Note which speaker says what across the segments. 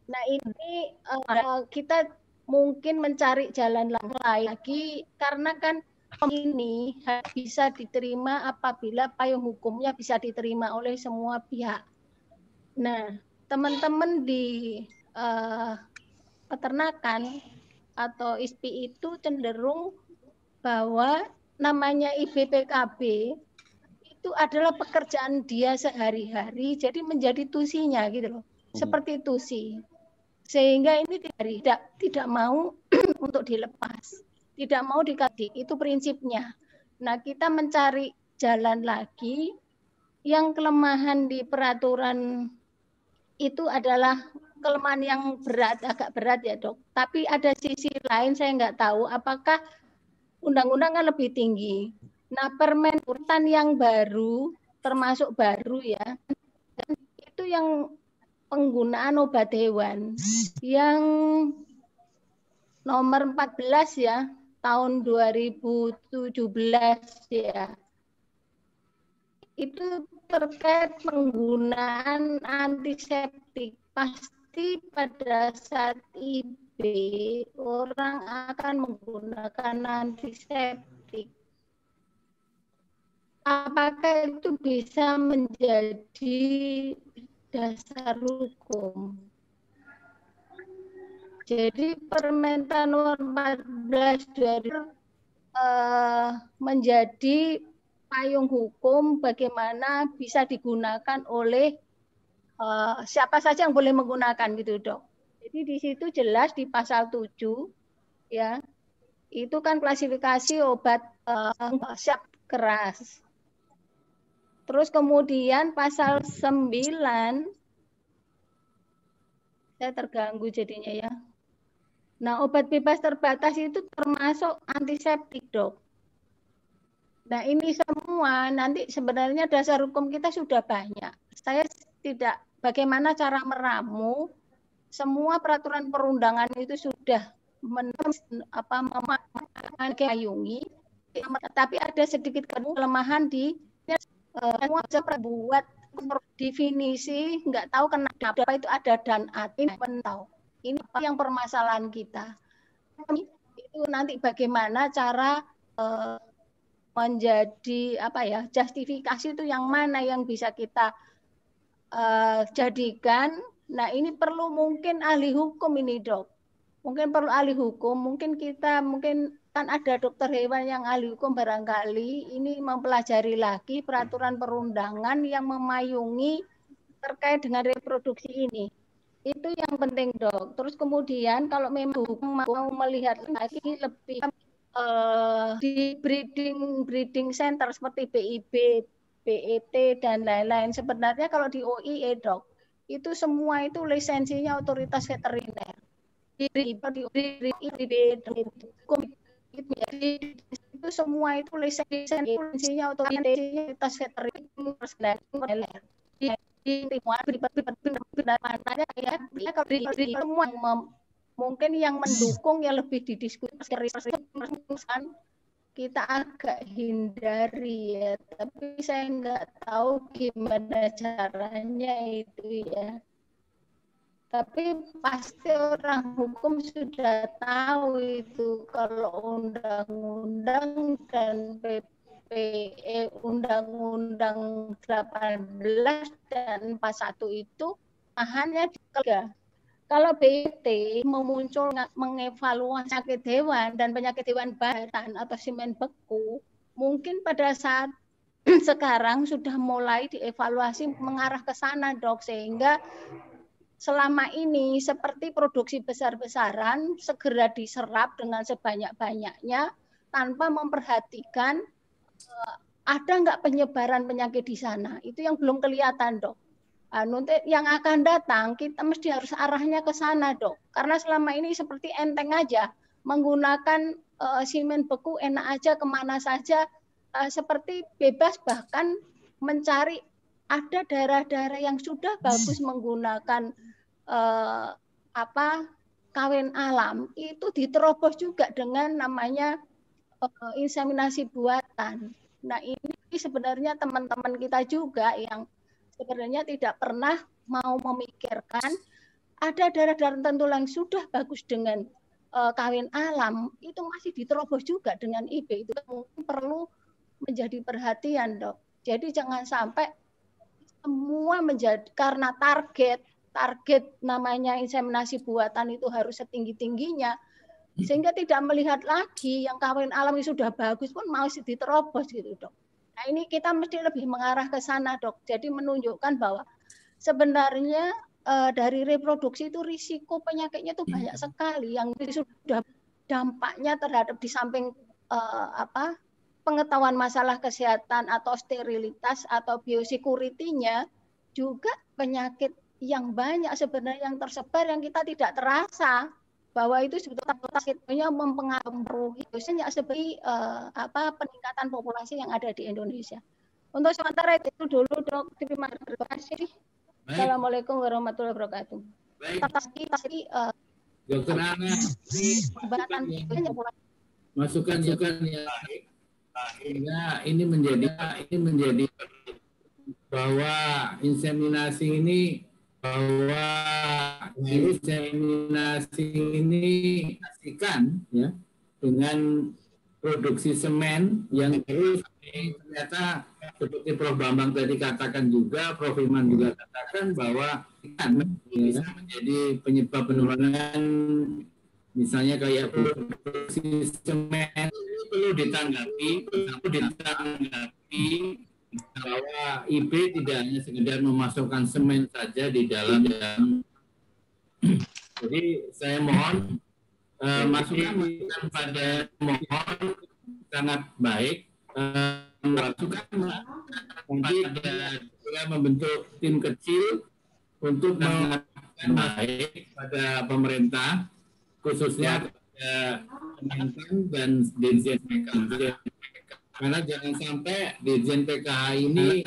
Speaker 1: Nah ini kita mungkin mencari jalan lain lagi karena kan ini bisa diterima apabila payung hukumnya bisa diterima oleh semua pihak. Nah, teman-teman di uh, peternakan atau ISPI itu cenderung bahwa namanya IBPKB itu adalah pekerjaan dia sehari-hari, jadi menjadi tusinya gitu loh, seperti tusi. Sehingga ini tidak mau untuk dilepas, tidak mau dikasih, itu prinsipnya. Nah, kita mencari jalan lagi yang kelemahan di peraturan itu adalah kelemahan yang berat, agak berat ya dok. Tapi ada sisi lain saya nggak tahu apakah undang-undang kan lebih tinggi. Nah permen urutan yang baru, termasuk baru ya, itu yang penggunaan obat hewan yang nomor 14 ya, tahun 2017 ya. Itu terkait penggunaan antiseptik. Pasti pada saat IB orang akan menggunakan antiseptik. Apakah itu bisa menjadi dasar hukum? Jadi Permen nomor 14 dari menjadi payung hukum bagaimana bisa digunakan oleh siapa saja yang boleh menggunakan gitu dok. Jadi di situ jelas di pasal 7 ya itu kan klasifikasi obat siap keras. Terus kemudian pasal 9 saya terganggu jadinya ya. Nah, obat bebas terbatas itu termasuk antiseptik, dok. Nah, ini semua nanti sebenarnya dasar hukum kita sudah banyak. Saya tidak bagaimana cara meramu semua peraturan perundangan itu sudah menayungi, tapi ada sedikit kelemahan di semua bisa buat definisi, nggak tahu kenapa itu ada dan ini tahu. Ini yang permasalahan kita. Itu nanti bagaimana cara menjadi apa ya justifikasi itu yang mana yang bisa kita jadikan. Nah ini perlu mungkin ahli hukum ini dok. Mungkin perlu ahli hukum. Mungkin kita kan ada dokter hewan yang ahli hukum barangkali ini mempelajari lagi peraturan perundangan yang memayungi terkait dengan reproduksi ini. Itu yang penting dok. Terus kemudian kalau memang mau melihat lagi lebih di breeding center seperti BIB, BET dan lain-lain. Sebenarnya kalau di OIE dok, itu semua itu lisensinya otoritas veteriner. Itu semua itu lisensinya otoritas veteriner. Semua mungkin yang mendukung yang lebih didiskusikan kita agak hindari ya, tapi saya nggak tahu gimana caranya itu ya. Tapi pasti orang hukum sudah tahu itu kalau undang-undang dan Undang-Undang 18 dan 41 itu hanya tiga. Kalau BT memuncul mengevaluasi penyakit hewan dan penyakit hewan badan atau semen beku, mungkin pada saat sekarang sudah mulai dievaluasi mengarah ke sana dok, sehingga selama ini seperti produksi besar-besaran segera diserap dengan sebanyak-banyaknya tanpa memperhatikan ada nggak penyebaran penyakit di sana. Itu yang belum kelihatan dok. Nanti yang akan datang kita mesti harus arahnya ke sana dok. Karena selama ini seperti enteng aja menggunakan semen beku enak aja kemana saja seperti bebas, bahkan mencari ada daerah-daerah yang sudah bagus menggunakan kawin alam itu diterobos juga dengan namanya inseminasi buatan. Nah ini sebenarnya teman-teman kita juga yang sebenarnya tidak pernah mau memikirkan ada daerah-daerah tertentu yang sudah bagus dengan kawin alam, itu masih diterobos juga dengan IB. Itu mungkin perlu menjadi perhatian, Dok. Jadi jangan sampai semua menjadi karena target namanya inseminasi buatan itu harus setinggi-tingginya, sehingga tidak melihat lagi yang kawin alam yang sudah bagus pun masih diterobos gitu, Dok. Nah, ini kita mesti lebih mengarah ke sana, Dok. Jadi menunjukkan bahwa sebenarnya dari reproduksi itu risiko penyakitnya itu banyak sekali yang sudah dampaknya terhadap di samping pengetahuan masalah kesehatan atau sterilitas atau biosecurity-nya, juga penyakit yang banyak sebenarnya yang tersebar yang kita tidak terasa bahwa itu sebetulnya mempengaruhi seperti peningkatan populasi yang ada di Indonesia. Untuk sementara itu dulu, Dok. Terima kasih. Assalamualaikum warahmatullahi wabarakatuh.
Speaker 2: Baik. Dokter Ana, masukan ya. Sehingga ini menjadi bahwa inseminasi ini asingkan ya dengan produksi semen yang terus ternyata seperti Prof. Bambang tadi katakan juga, Prof. Iman juga katakan bahwa bisa menjadi penyebab penurunan, misalnya kayak produksi semen. Perlu ditanggapi bahwa IB tidak hanya sekedar memasukkan semen saja di dalam. Jadi saya mohon masukan pada mohon sangat baik, masukan nanti ada membentuk tim kecil untuk mengatakan baik pada pemerintah, khususnya Kementan dan Dirjen PKH. Karena jangan sampai Dirjen PKH ini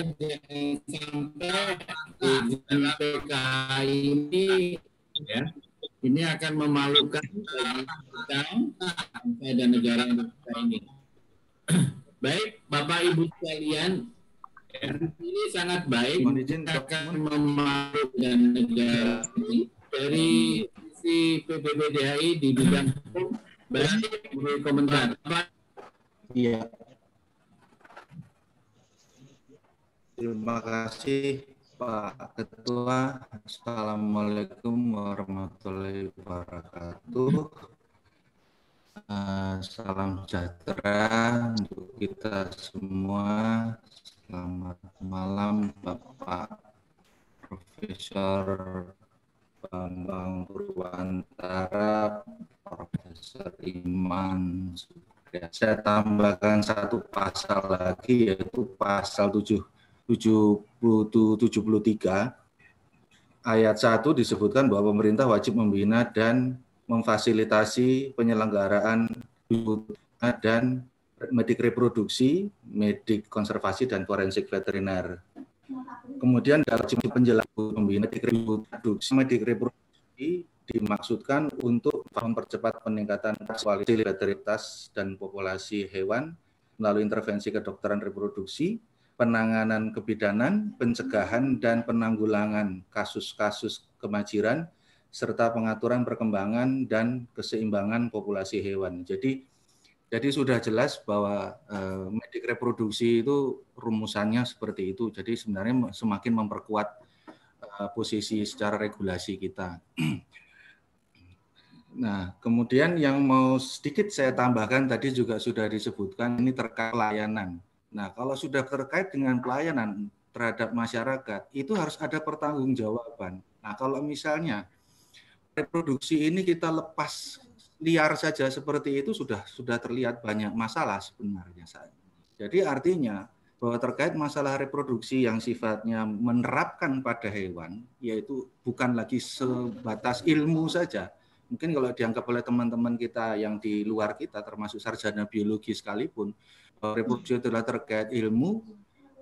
Speaker 2: ya, ini akan memalukan bagi kita dan negara kita ini. Baik, Bapak Ibu sekalian, ini sangat baik, akan memalukan negara ini. Dari sisi PBBDHI di bidang hukum, baik, beri komentar.
Speaker 3: Iya. Terima kasih Pak Ketua. Assalamualaikum warahmatullahi wabarakatuh. Salam sejahtera untuk kita semua. Selamat malam Bapak Profesor Bambang Purwantara, Profesor Iman. Saya tambahkan satu pasal lagi, yaitu pasal 73 ayat 1 disebutkan bahwa pemerintah wajib membina dan memfasilitasi penyelenggaraan dan medik reproduksi, medik konservasi, dan forensik veteriner. Kemudian dalam penjelasan pembina medik reproduksi dimaksudkan untuk mempercepat peningkatan kualitas dan populasi hewan melalui intervensi kedokteran reproduksi, penanganan kebidanan, pencegahan dan penanggulangan kasus-kasus kemajiran, serta pengaturan perkembangan dan keseimbangan populasi hewan. Jadi sudah jelas bahwa medik reproduksi itu rumusannya seperti itu. Jadi sebenarnya semakin memperkuat posisi secara regulasi kita. Nah, kemudian yang mau sedikit saya tambahkan tadi juga sudah disebutkan, ini terkait pelayanan. Nah, kalau sudah terkait dengan pelayanan terhadap masyarakat, itu harus ada pertanggungjawaban. Nah, kalau misalnya reproduksi ini kita lepas liar saja seperti itu, sudah terlihat banyak masalah sebenarnya. Jadi artinya bahwa terkait masalah reproduksi yang sifatnya menerapkan pada hewan, yaitu bukan lagi sebatas ilmu saja. Mungkin kalau dianggap oleh teman-teman kita yang di luar kita, termasuk sarjana biologi sekalipun, reproduksi adalah terkait ilmu,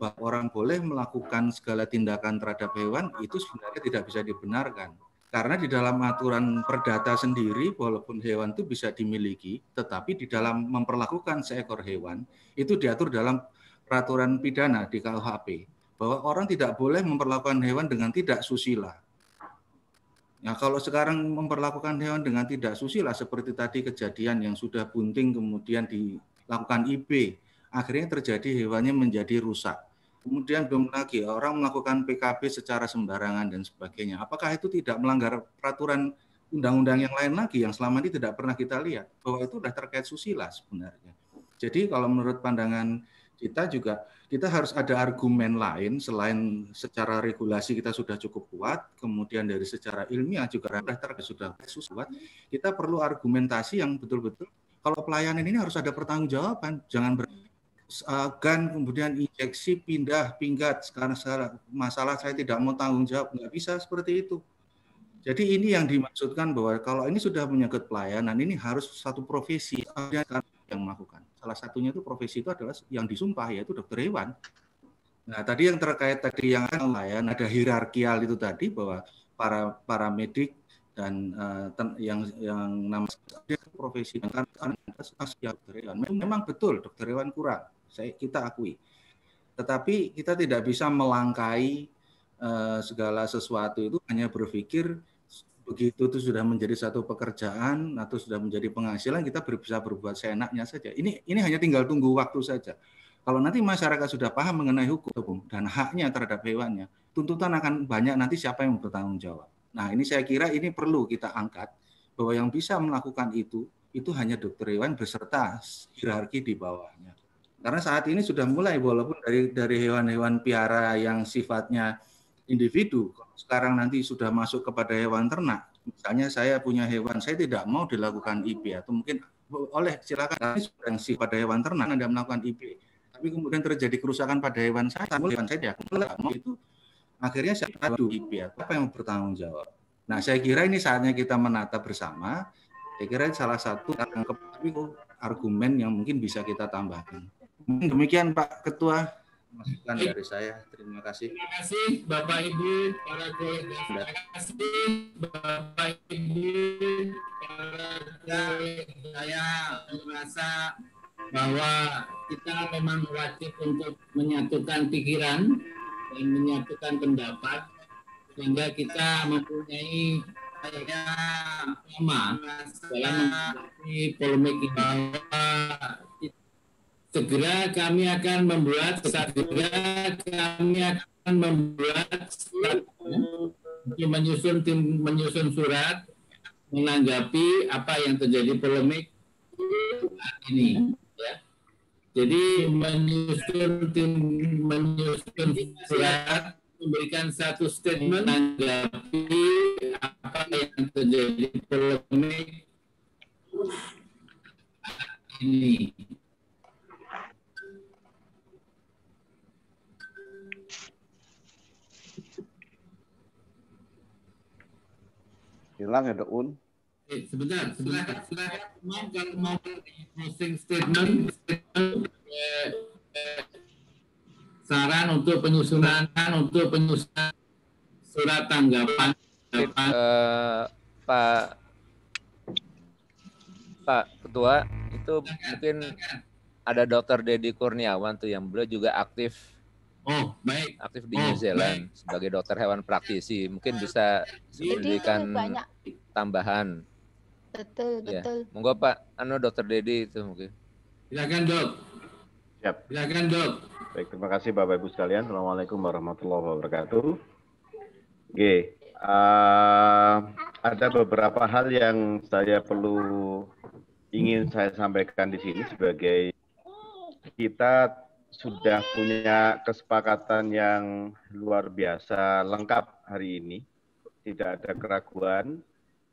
Speaker 3: bahwa orang boleh melakukan segala tindakan terhadap hewan, itu sebenarnya tidak bisa dibenarkan. Karena di dalam aturan perdata sendiri, walaupun hewan itu bisa dimiliki, tetapi di dalam memperlakukan seekor hewan, itu diatur dalam peraturan pidana di KUHP, bahwa orang tidak boleh memperlakukan hewan dengan tidak susila. Nah, kalau sekarang memperlakukan hewan dengan tidak susila seperti tadi kejadian yang sudah bunting kemudian dilakukan IB, akhirnya terjadi hewannya menjadi rusak. Kemudian belum lagi orang melakukan PKB secara sembarangan dan sebagainya. Apakah itu tidak melanggar peraturan undang-undang yang lain lagi yang selama ini tidak pernah kita lihat bahwa itu sudah terkait susila sebenarnya. Jadi kalau menurut pandangan kita juga kita harus ada argumen lain selain secara regulasi kita sudah cukup kuat, kemudian dari secara ilmiah juga sudah kuat. Kita perlu argumentasi yang betul-betul kalau pelayanan ini harus ada pertanggungjawaban, jangan gan kemudian injeksi pindah pinggat sekarang masalah saya tidak mau tanggung jawab, nggak bisa seperti itu. Jadi ini yang dimaksudkan bahwa kalau ini sudah menyangkut pelayanan ini harus satu profesi yang melakukan. Salah satunya itu profesi itu adalah yang disumpah yaitu dokter hewan. Nah tadi yang terkait tadi yang pelayan ada hierarkial itu tadi bahwa para medik dan yang nama profesi kan dokter hewan memang betul dokter hewan kurang. Kita akui, tetapi kita tidak bisa melangkai segala sesuatu itu hanya berpikir begitu itu sudah menjadi satu pekerjaan atau sudah menjadi penghasilan kita bisa berbuat seenaknya saja. Ini hanya tinggal tunggu waktu saja. Kalau nanti masyarakat sudah paham mengenai hukum dan haknya terhadap hewannya, tuntutan akan banyak nanti siapa yang bertanggung jawab. Nah ini saya kira ini perlu kita angkat bahwa yang bisa melakukan itu hanya dokter hewan beserta hierarki di bawahnya. Karena saat ini sudah mulai walaupun dari hewan-hewan piara yang sifatnya individu, sekarang nanti sudah masuk kepada hewan ternak. Misalnya saya punya hewan, saya tidak mau dilakukan IB atau mungkin silakan yang pada hewan ternak Anda melakukan IB. Tapi kemudian terjadi kerusakan pada hewan saya tidak mau itu akhirnya saya adu IB apa yang bertanggung jawab. Nah, saya kira ini saatnya kita menata bersama. Saya kira salah satu argumen yang mungkin bisa kita tambahkan. Demikian Pak Ketua, masukan dari saya. Terima kasih.
Speaker 2: Terima kasih Bapak Ibu, para kolega. Terima kasih Bapak Ibu, para kolega. Saya merasa bahwa kita memang wajib untuk menyatukan pikiran dan menyatukan pendapat sehingga kita mempunyai sama dalam menghadapi polemik ini. Segera kami akan membuat menyusun surat menanggapi apa yang terjadi polemik ini. Ya. Jadi menyusun surat memberikan satu statement menanggapi apa yang terjadi polemik ini.
Speaker 4: Hilang ya Dok Un?
Speaker 2: Sebentar. Kalau mau closing statement, saran untuk penyusunan surat tanggapan.
Speaker 5: Pak Ketua, itu mungkin ada Dr. Dedi Kurniawan tuh yang beliau juga aktif.
Speaker 2: Oh, baik.
Speaker 5: Aktif di New Zealand sebagai dokter hewan praktisi. Mungkin bisa memberikan tambahan.
Speaker 1: Betul.
Speaker 5: Monggo Pak, Dr. Dedi itu mungkin.
Speaker 2: Silakan Dok.
Speaker 4: Siap.
Speaker 2: Silakan Dok.
Speaker 4: Baik, terima kasih Bapak Ibu sekalian. Assalamualaikum warahmatullahi wabarakatuh. Oke, ada beberapa hal yang ingin saya sampaikan di sini sebagai kita sudah punya kesepakatan yang luar biasa lengkap hari ini. Tidak ada keraguan,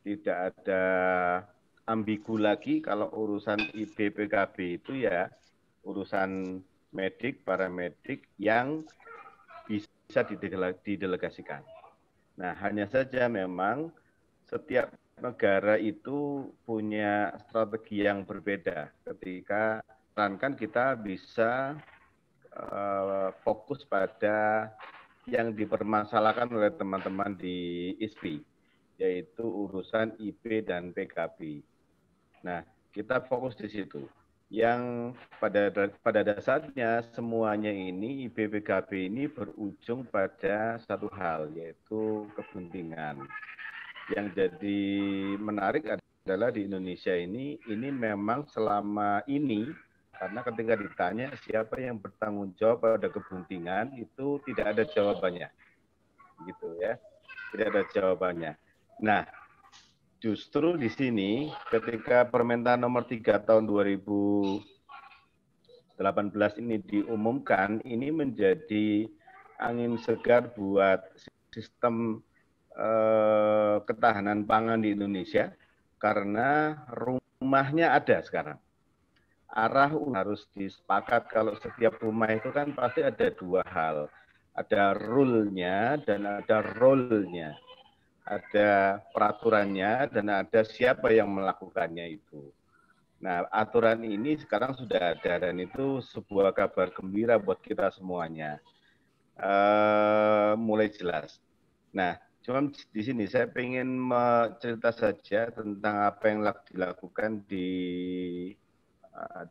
Speaker 4: tidak ada ambigu lagi kalau urusan IB-PKB itu ya urusan medik, paramedik yang bisa didelegasikan. Nah, hanya saja memang setiap negara itu punya strategi yang berbeda ketika kan kita bisa fokus pada yang dipermasalahkan oleh teman-teman di ISPI, yaitu urusan IB dan PKB. Nah, kita fokus di situ. Yang pada dasarnya semuanya ini IB PKB ini berujung pada satu hal, yaitu kepentingan. Yang jadi menarik adalah di Indonesia ini memang selama ini, karena ketika ditanya siapa yang bertanggung jawab pada kepentingan, itu tidak ada jawabannya, gitu ya, tidak ada jawabannya. Nah, justru di sini ketika Permentan nomor 3 tahun 2018 ini diumumkan, ini menjadi angin segar buat sistem ketahanan pangan di Indonesia, karena rumahnya ada sekarang. Arah harus disepakat. Kalau setiap rumah itu kan pasti ada dua hal. Ada rule-nya dan ada role-nya. Ada peraturannya dan ada siapa yang melakukannya itu. Nah, aturan ini sekarang sudah ada dan itu sebuah kabar gembira buat kita semuanya. Mulai jelas. Nah, cuma di sini saya ingin cerita saja tentang apa yang dilakukan di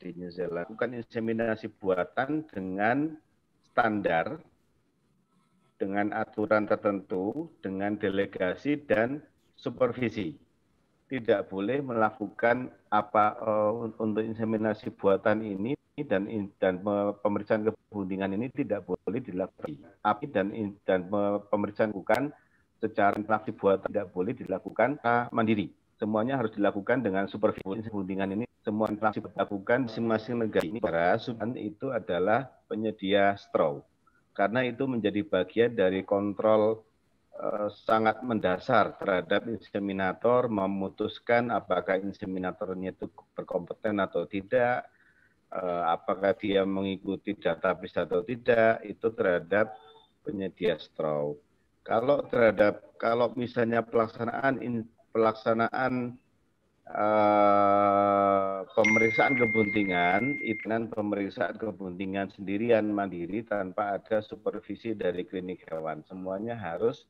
Speaker 4: New Zealand. Lakukan inseminasi buatan dengan standar, dengan aturan tertentu, dengan delegasi dan supervisi. Tidak boleh melakukan apa untuk inseminasi buatan ini dan pemeriksaan kepentingan ini tidak boleh dilakukan. Dan pemeriksaan bukan secara interaksi buatan tidak boleh dilakukan mandiri. Semuanya harus dilakukan dengan supervisi. Kepentingan ini semua interaksi dilakukan masing-masing negara ini. Itu adalah penyedia straw. Karena itu menjadi bagian dari kontrol sangat mendasar terhadap inseminator, memutuskan apakah inseminatornya itu berkompeten atau tidak, apakah dia mengikuti database atau tidak, itu terhadap penyedia straw. Kalau misalnya pelaksanaan pemeriksaan kepentingan, itu pemeriksaan kepentingan sendirian mandiri tanpa ada supervisi dari klinik hewan. Semuanya harus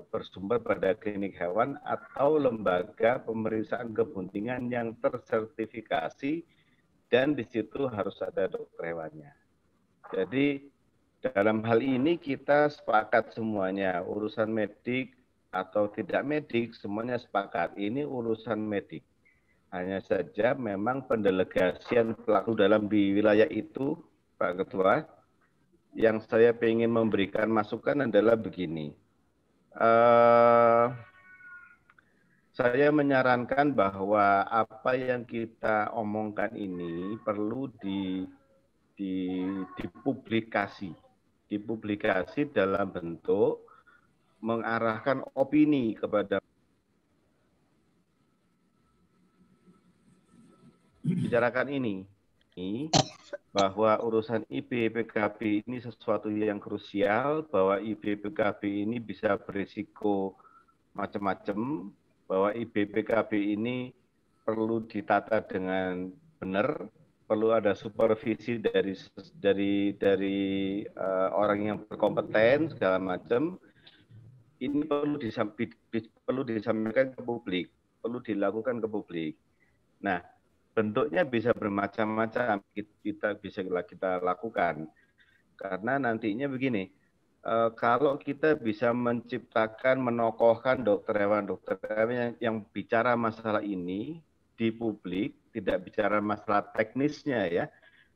Speaker 4: bersumber pada klinik hewan atau lembaga pemeriksaan kepentingan yang tersertifikasi dan di situ harus ada dokter hewannya. Jadi dalam hal ini kita sepakat semuanya, urusan medik atau tidak medik, semuanya sepakat. Ini urusan medik. Hanya saja memang pendelegasian pelaku dalam di wilayah itu, Pak Ketua, yang saya ingin memberikan masukan adalah begini. Saya menyarankan bahwa apa yang kita omongkan ini perlu dipublikasi dalam bentuk mengarahkan opini kepada bicarakan ini bahwa urusan IB-PKB ini sesuatu yang krusial, bahwa IB-PKB ini bisa berisiko macam-macam, bahwa IB-PKB ini perlu ditata dengan benar, perlu ada supervisi dari orang yang berkompeten segala macam. Ini perlu disampaikan ke publik, perlu dilakukan ke publik. Nah, bentuknya bisa bermacam-macam kita lakukan. Karena nantinya begini, kalau kita bisa menciptakan, menokohkan dokter hewan yang bicara masalah ini di publik, tidak bicara masalah teknisnya ya,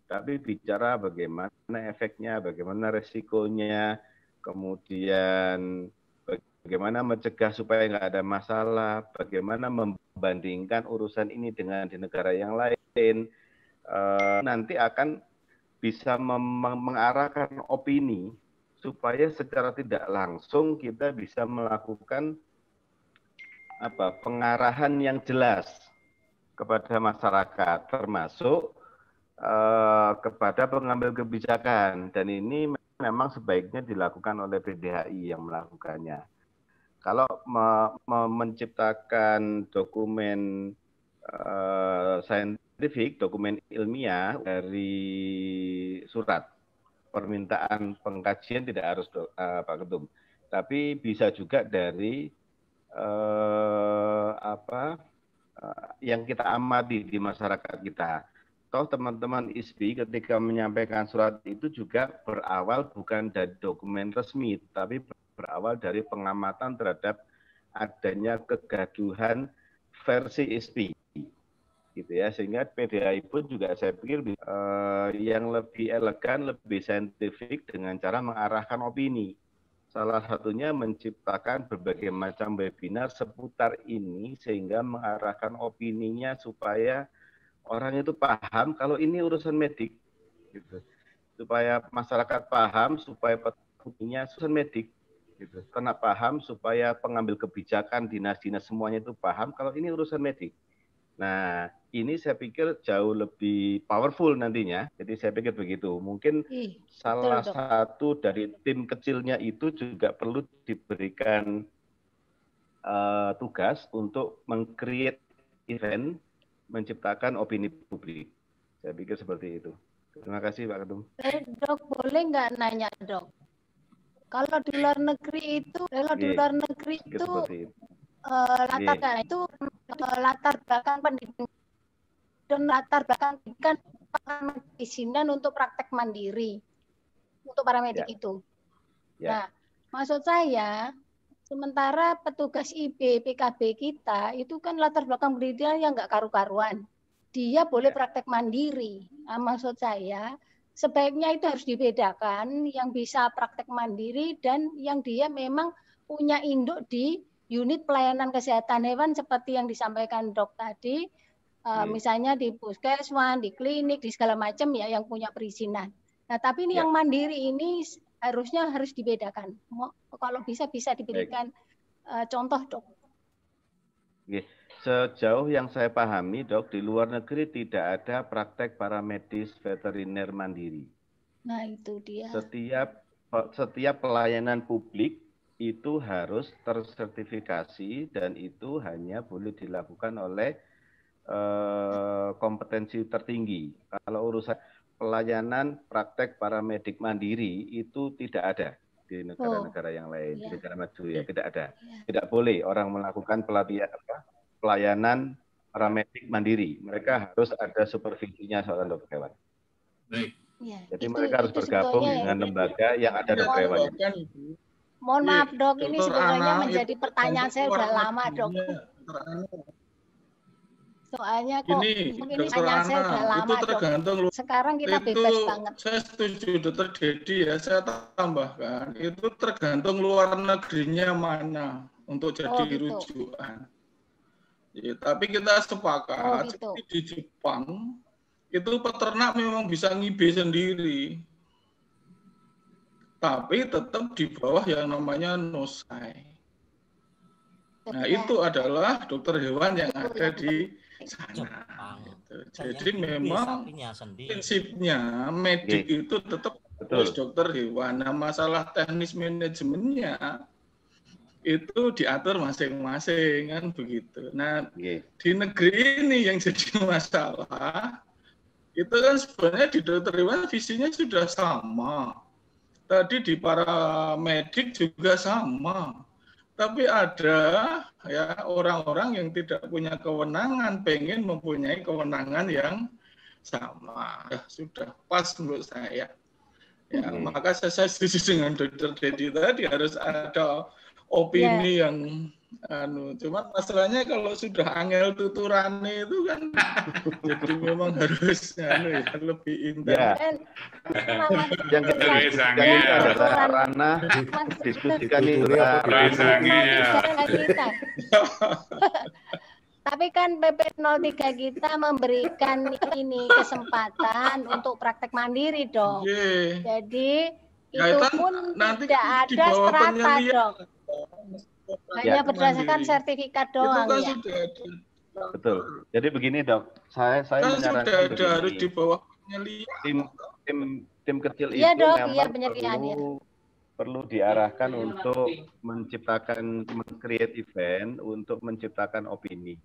Speaker 4: tapi bicara bagaimana efeknya, bagaimana resikonya, kemudian bagaimana mencegah supaya nggak ada masalah, bagaimana membandingkan urusan ini dengan di negara yang lain, nanti akan bisa mengarahkan opini supaya secara tidak langsung kita bisa melakukan pengarahan yang jelas kepada masyarakat, termasuk kepada pengambil kebijakan. Dan ini memang sebaiknya dilakukan oleh PDHI yang melakukannya. Kalau menciptakan dokumen saintifik, dokumen ilmiah dari surat permintaan pengkajian tidak harus Pak Ketum, tapi bisa juga dari yang kita amati di masyarakat kita. Toh teman-teman ISPI ketika menyampaikan surat itu juga berawal bukan dari dokumen resmi, tapi berawal dari pengamatan terhadap adanya kegaduhan versi ISPI, gitu ya, sehingga PDAI pun juga saya pikir yang lebih elegan, lebih saintifik dengan cara mengarahkan opini. Salah satunya menciptakan berbagai macam webinar seputar ini sehingga mengarahkan opininya supaya orang itu paham kalau ini urusan medik, gitu. Supaya masyarakat paham, supaya petugasnya urusan medik, gitu. Karena paham supaya pengambil kebijakan dinas-dinas semuanya itu paham kalau ini urusan medik. Nah, ini saya pikir jauh lebih powerful nantinya. Jadi saya pikir begitu. Mungkin salah satu dari tim kecilnya itu juga perlu diberikan tugas untuk meng-create event, menciptakan opini publik. Saya pikir seperti itu. Terima kasih Pak Ketum.
Speaker 1: Dok, boleh nggak nanya Dok? Kalau di luar negeri itu, latar belakang pendidikan dan latar belakang pendidikan medisinan untuk praktek mandiri untuk para medik itu. Nah, maksud saya, sementara petugas IB, PKB kita itu kan latar belakang pendidikan yang nggak karu-karuan. Dia boleh praktek mandiri. Nah, maksud saya, sebaiknya itu harus dibedakan yang bisa praktek mandiri dan yang dia memang punya induk di unit pelayanan kesehatan hewan seperti yang disampaikan Dok tadi, misalnya di puskesmas, di klinik, di segala macam ya yang punya perizinan. Nah, tapi ini yang mandiri ini harusnya harus dibedakan. Kalau bisa diberikan contoh Dok.
Speaker 4: Sejauh yang saya pahami, Dok, di luar negeri tidak ada praktek paramedis veteriner mandiri.
Speaker 1: Nah, itu dia.
Speaker 4: Setiap pelayanan publik itu harus tersertifikasi dan itu hanya boleh dilakukan oleh kompetensi tertinggi. Kalau urusan pelayanan praktek paramedik mandiri itu tidak ada di negara-negara yang lain, di negara maju ya tidak ada. Tidak boleh orang melakukan pelayanan paramedik mandiri. Mereka harus ada supervisinya seorang dokter hewan.
Speaker 2: Baik.
Speaker 4: Jadi mereka harus bergabung dengan lembaga yang ada dokter hewannya.
Speaker 1: Mohon maaf Dok, ini sebenarnya menjadi pertanyaan saya udah lama Dok. Soalnya kok ini pertanyaan saya udah lama Dok. Sekarang kita bebas banget.
Speaker 6: Saya setuju Dokter Dedi ya, saya tambahkan itu tergantung luar negerinya mana untuk jadi rujukan. Ya, tapi kita sepakat di Jepang itu peternak memang bisa ngibe sendiri, tapi tetap di bawah yang namanya nosai. Nah itu adalah dokter hewan yang ada di sana. Gitu. Jadi memang prinsipnya medik itu tetap harus dokter hewan. Nah masalah teknis manajemennya itu diatur masing-masing kan begitu. Nah di negeri ini yang jadi masalah itu kan sebenarnya di dokter hewan visinya sudah sama. Tadi di para medik juga sama. Tapi ada ya orang-orang yang tidak punya kewenangan pengen mempunyai kewenangan yang sama. Ya, sudah pas menurut saya. Ya, maka saya setuju dengan Dr. Dedi tadi harus ada opini yang cuman masalahnya kalau sudah angel tuturannya itu kan jadi memang harus lebih intens.
Speaker 4: Yang adalah ranah diskusikan itu
Speaker 1: Tapi kan PP 03 kita memberikan ini kesempatan untuk praktek mandiri dong. Jadi itu pun tidak ada strata dong. Hanya berdasarkan sertifikat doang ya.
Speaker 4: Betul. Jadi begini dok, saya menyarankan begini.
Speaker 6: Harus di bawah
Speaker 4: tim kecil
Speaker 1: itu
Speaker 4: memang perlu diarahkan untuk menciptakan, meng-create event untuk menciptakan opini.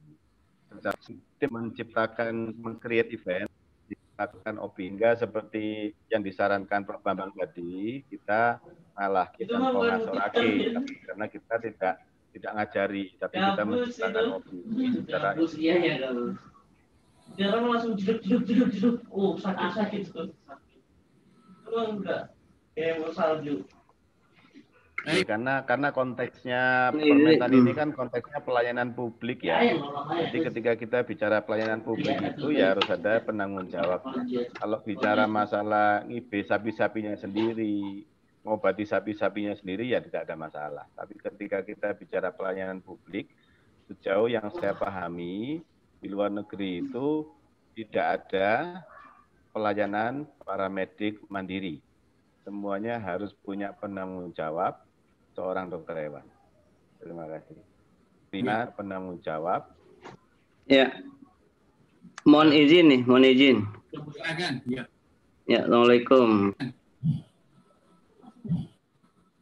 Speaker 4: Tim menciptakan, meng-create event, menciptakan opini, enggak seperti yang disarankan Pak Bambang tadi, kita malah kita mengasorake, karena kita tidak ngajari, tapi kita menciptakan opini secara
Speaker 7: dia kan langsung jeduk, sakit gitu. Emang enggak, kayak mau salju.
Speaker 4: Oke, karena konteksnya permentan ini kan konteksnya pelayanan publik ya. Jadi ketika kita bicara pelayanan publik itu ya harus ada penanggung jawab. Kalau bicara masalah ngibé sapi-sapinya sendiri, ngobati sapi-sapinya sendiri ya tidak ada masalah. Tapi ketika kita bicara pelayanan publik, sejauh yang saya pahami di luar negeri itu tidak ada pelayanan paramedik mandiri. Semuanya harus punya penanggung jawab seorang dokter hewan. Terima kasih. Bina penanggung jawab.
Speaker 8: Ya. Mohon izin nih, mohon izin.
Speaker 2: Silakan. Ya.
Speaker 8: Ya, Assalamualaikum.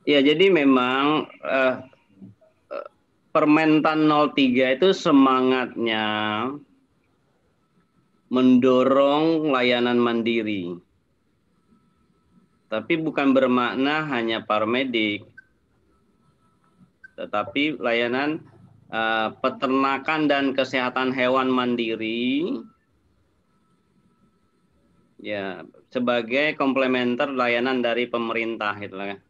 Speaker 8: Ya, jadi memang Permentan 03 itu semangatnya mendorong layanan mandiri. Tapi bukan bermakna hanya paramedik, tetapi layanan peternakan dan kesehatan hewan mandiri ya sebagai komplementer layanan dari pemerintah gitu lah.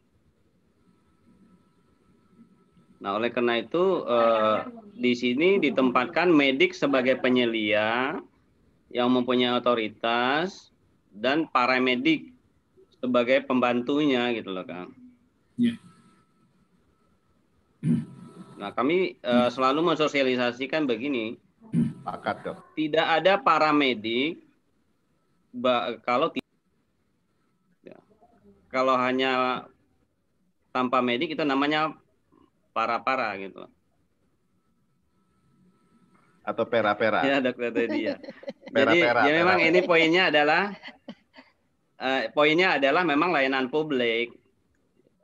Speaker 8: Nah, oleh karena itu di sini ditempatkan medik sebagai penyelia yang mempunyai otoritas dan paramedik sebagai pembantunya gitu loh, Kang.
Speaker 2: Ya.
Speaker 8: Nah, kami selalu mensosialisasikan begini.
Speaker 4: Pakat, Dok.
Speaker 8: Tidak ada paramedik kalau hanya tanpa medik itu namanya para-para gitu.
Speaker 4: Atau pera-pera.
Speaker 8: Ya, Dokter Teddy ya.
Speaker 4: Pera-pera.
Speaker 8: Jadi ya memang ini poinnya adalah memang layanan publik.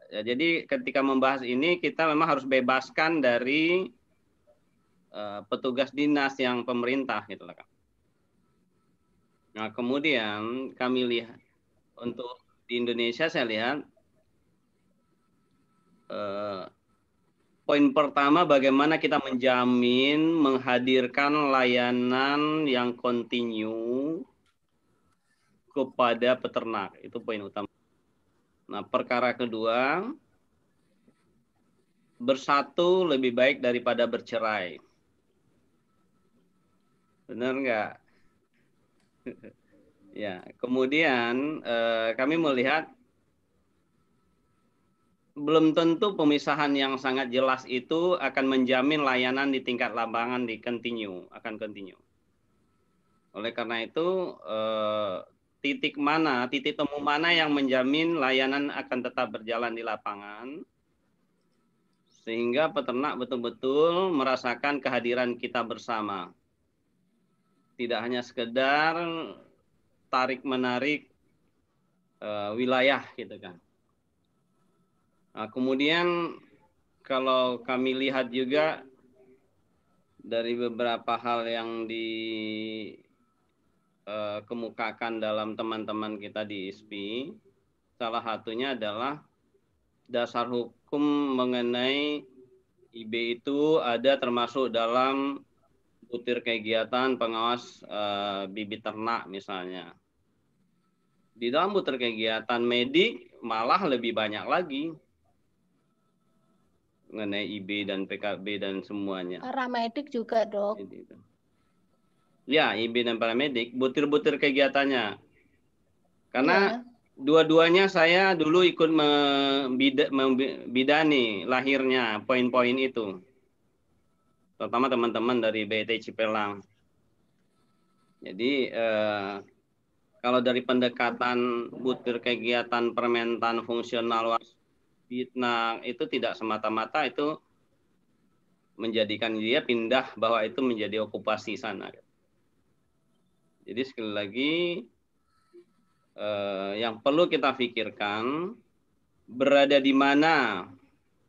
Speaker 8: Ya, jadi ketika membahas ini kita memang harus bebaskan dari petugas dinas yang pemerintah gitu lah, Kak. Nah, kemudian kami lihat untuk di Indonesia saya lihat poin pertama bagaimana kita menjamin menghadirkan layanan yang kontinu kepada peternak, itu poin utama. Nah, perkara kedua, bersatu lebih baik daripada bercerai. Benar nggak? Ya, kemudian kami melihat belum tentu pemisahan yang sangat jelas itu akan menjamin layanan di tingkat lapangan akan continue. Oleh karena itu, titik temu mana yang menjamin layanan akan tetap berjalan di lapangan, sehingga peternak betul-betul merasakan kehadiran kita bersama. Tidak hanya sekedar tarik-menarik wilayah gitu kan. Nah, kemudian kalau kami lihat juga dari beberapa hal yang dikemukakan dalam teman-teman kita di ISPI, salah satunya adalah dasar hukum mengenai IB itu ada termasuk dalam butir kegiatan pengawas bibit ternak misalnya. Di dalam butir kegiatan medik malah lebih banyak lagi mengenai IB dan PKB dan semuanya.
Speaker 1: Paramedik juga, Dok.
Speaker 8: Ya, IB dan paramedik, butir-butir kegiatannya. Karena dua-duanya saya dulu ikut membidani lahirnya poin-poin itu. Terutama teman-teman dari BT Cipelang. Jadi kalau dari pendekatan butir kegiatan permentan fungsional Vietnam itu tidak semata-mata itu menjadikan dia pindah bahwa itu menjadi okupasi sana. Jadi sekali lagi yang perlu kita pikirkan berada di mana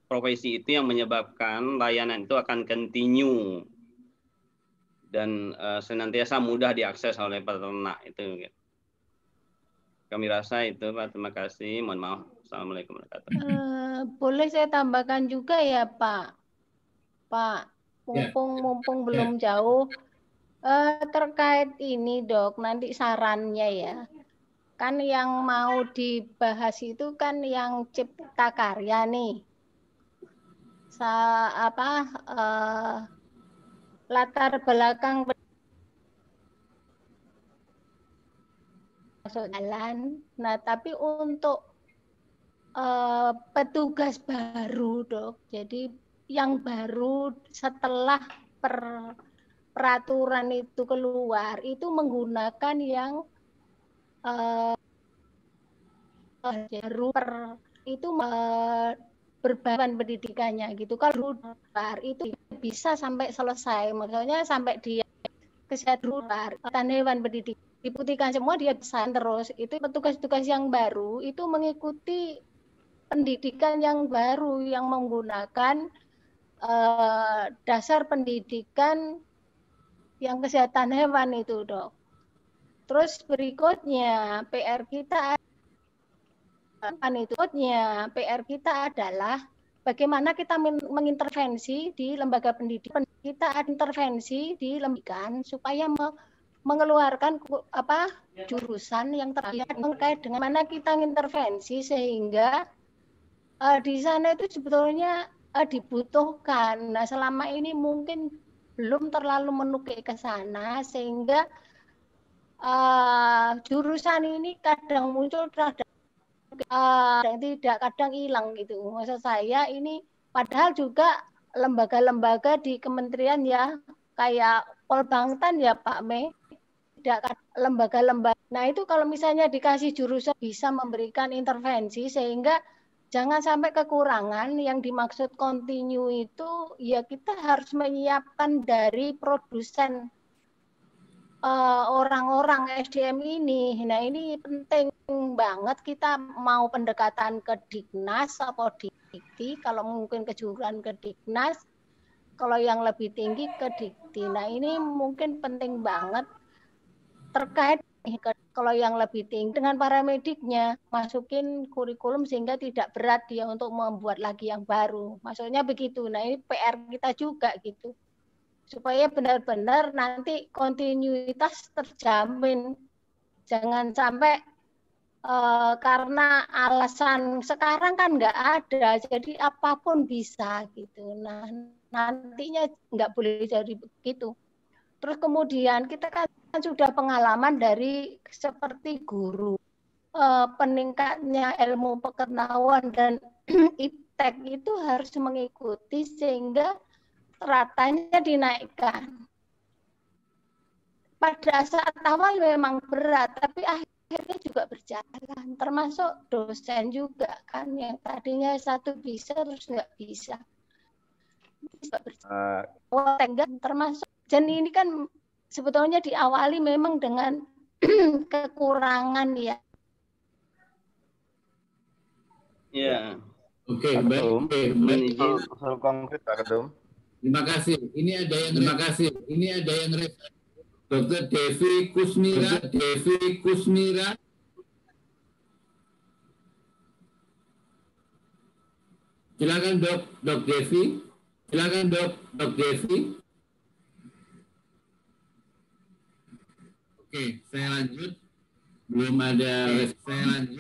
Speaker 8: profesi itu yang menyebabkan layanan itu akan continue dan senantiasa mudah diakses oleh peternak itu. Kami rasa itu, Pak. Terima kasih. Mohon maaf. Assalamualaikum warahmatullahi wabarakatuh.
Speaker 1: Boleh saya tambahkan juga ya, Pak? Pak, mumpung belum jauh. Terkait ini, Dok, nanti sarannya ya. Kan yang mau dibahas itu kan yang cipta karya nih. latar belakang masuk jalan. Nah, tapi untuk petugas baru, Dok. Jadi yang baru setelah peraturan itu keluar itu menggunakan yang baru itu berbahan pendidikannya gitu. Kalau itu bisa sampai selesai, maksudnya sampai dia kesehatan hewan pendidik diputihkan semua, dia bisa terus. Itu petugas-petugas yang baru itu mengikuti pendidikan yang baru yang menggunakan dasar pendidikan yang kesehatan hewan itu, Dok. Terus berikutnya PR kita adalah bagaimana kita mengintervensi di lembaga pendidikan. Kita intervensi di lembaga supaya mengeluarkan jurusan yang terkait dengan mana kita intervensi sehingga di sana itu sebetulnya dibutuhkan. Nah, selama ini mungkin belum terlalu menukik ke sana sehingga jurusan ini kadang muncul, kadang tidak, kadang hilang gitu. Maksud saya ini padahal juga lembaga-lembaga di kementerian ya kayak Polbangtan ya Pak Me, tidak lembaga-lembaga. Nah itu kalau misalnya dikasih jurusan bisa memberikan intervensi sehingga jangan sampai kekurangan. Yang dimaksud continue itu ya kita harus menyiapkan dari produsen orang-orang SDM ini. Nah ini penting banget kita mau pendekatan ke Dignas atau Dikti, kalau mungkin kejuruan ke Dignas, kalau yang lebih tinggi ke Dikti. Nah ini mungkin penting banget terkait kalau yang lebih tinggi dengan paramediknya masukin kurikulum sehingga tidak berat dia untuk membuat lagi yang baru. Maksudnya begitu. Nah ini PR kita juga gitu. Supaya benar-benar nanti kontinuitas terjamin. Jangan sampai karena alasan sekarang kan nggak ada, jadi apapun bisa gitu. Nah nantinya nggak boleh jadi begitu. Terus kemudian kita kan sudah pengalaman dari seperti guru, peningkatnya ilmu pengetahuan dan iptek itu harus mengikuti sehingga ratanya dinaikkan. Pada saat awal memang berat, tapi akhirnya juga berjalan. Termasuk dosen juga kan, yang tadinya satu bisa terus nggak bisa. Termasuk, dan ini kan sebetulnya diawali memang dengan kekurangan ya.
Speaker 8: Ya.
Speaker 2: Oke, baik.
Speaker 4: Soal konkret Pak Ketum.
Speaker 2: Terima kasih. Ini ada yang Dr. Devi Kusmira. Silakan Dok Devi. Oke, saya lanjut. Belum ada respon.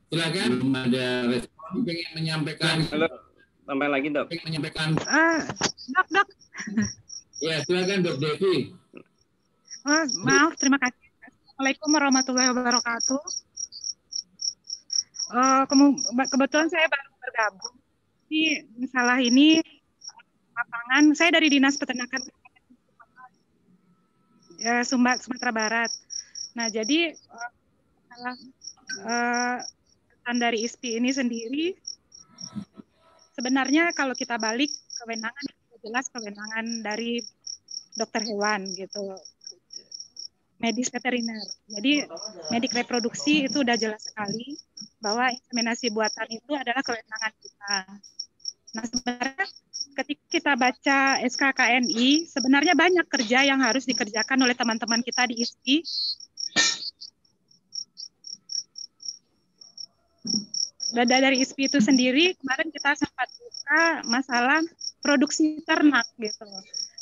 Speaker 2: Silakan. Belum ada respon. Pengen menyampaikan.
Speaker 8: Halo. Sampai lagi Dok.
Speaker 2: Pengen menyampaikan.
Speaker 9: Dok.
Speaker 2: Ya, silakan Dok Devi.
Speaker 9: Maaf, terima kasih. Assalamualaikum warahmatullahi wabarakatuh. Kebetulan saya baru bergabung. Ini masalah ini lapangan. Saya dari Dinas Peternakan Sumatera Barat. Nah, jadi dari ISPI ini sendiri sebenarnya kalau kita balik kewenangan jelas kewenangan dari dokter hewan gitu. Medis veteriner. Jadi medik reproduksi itu udah jelas sekali bahwa inseminasi buatan itu adalah kewenangan kita. Nah, sebenarnya ketika kita baca SKKNI, sebenarnya banyak kerja yang harus dikerjakan oleh teman-teman kita di ISPI. Dari ISPI itu sendiri, kemarin kita sempat buka masalah produksi ternak gitu.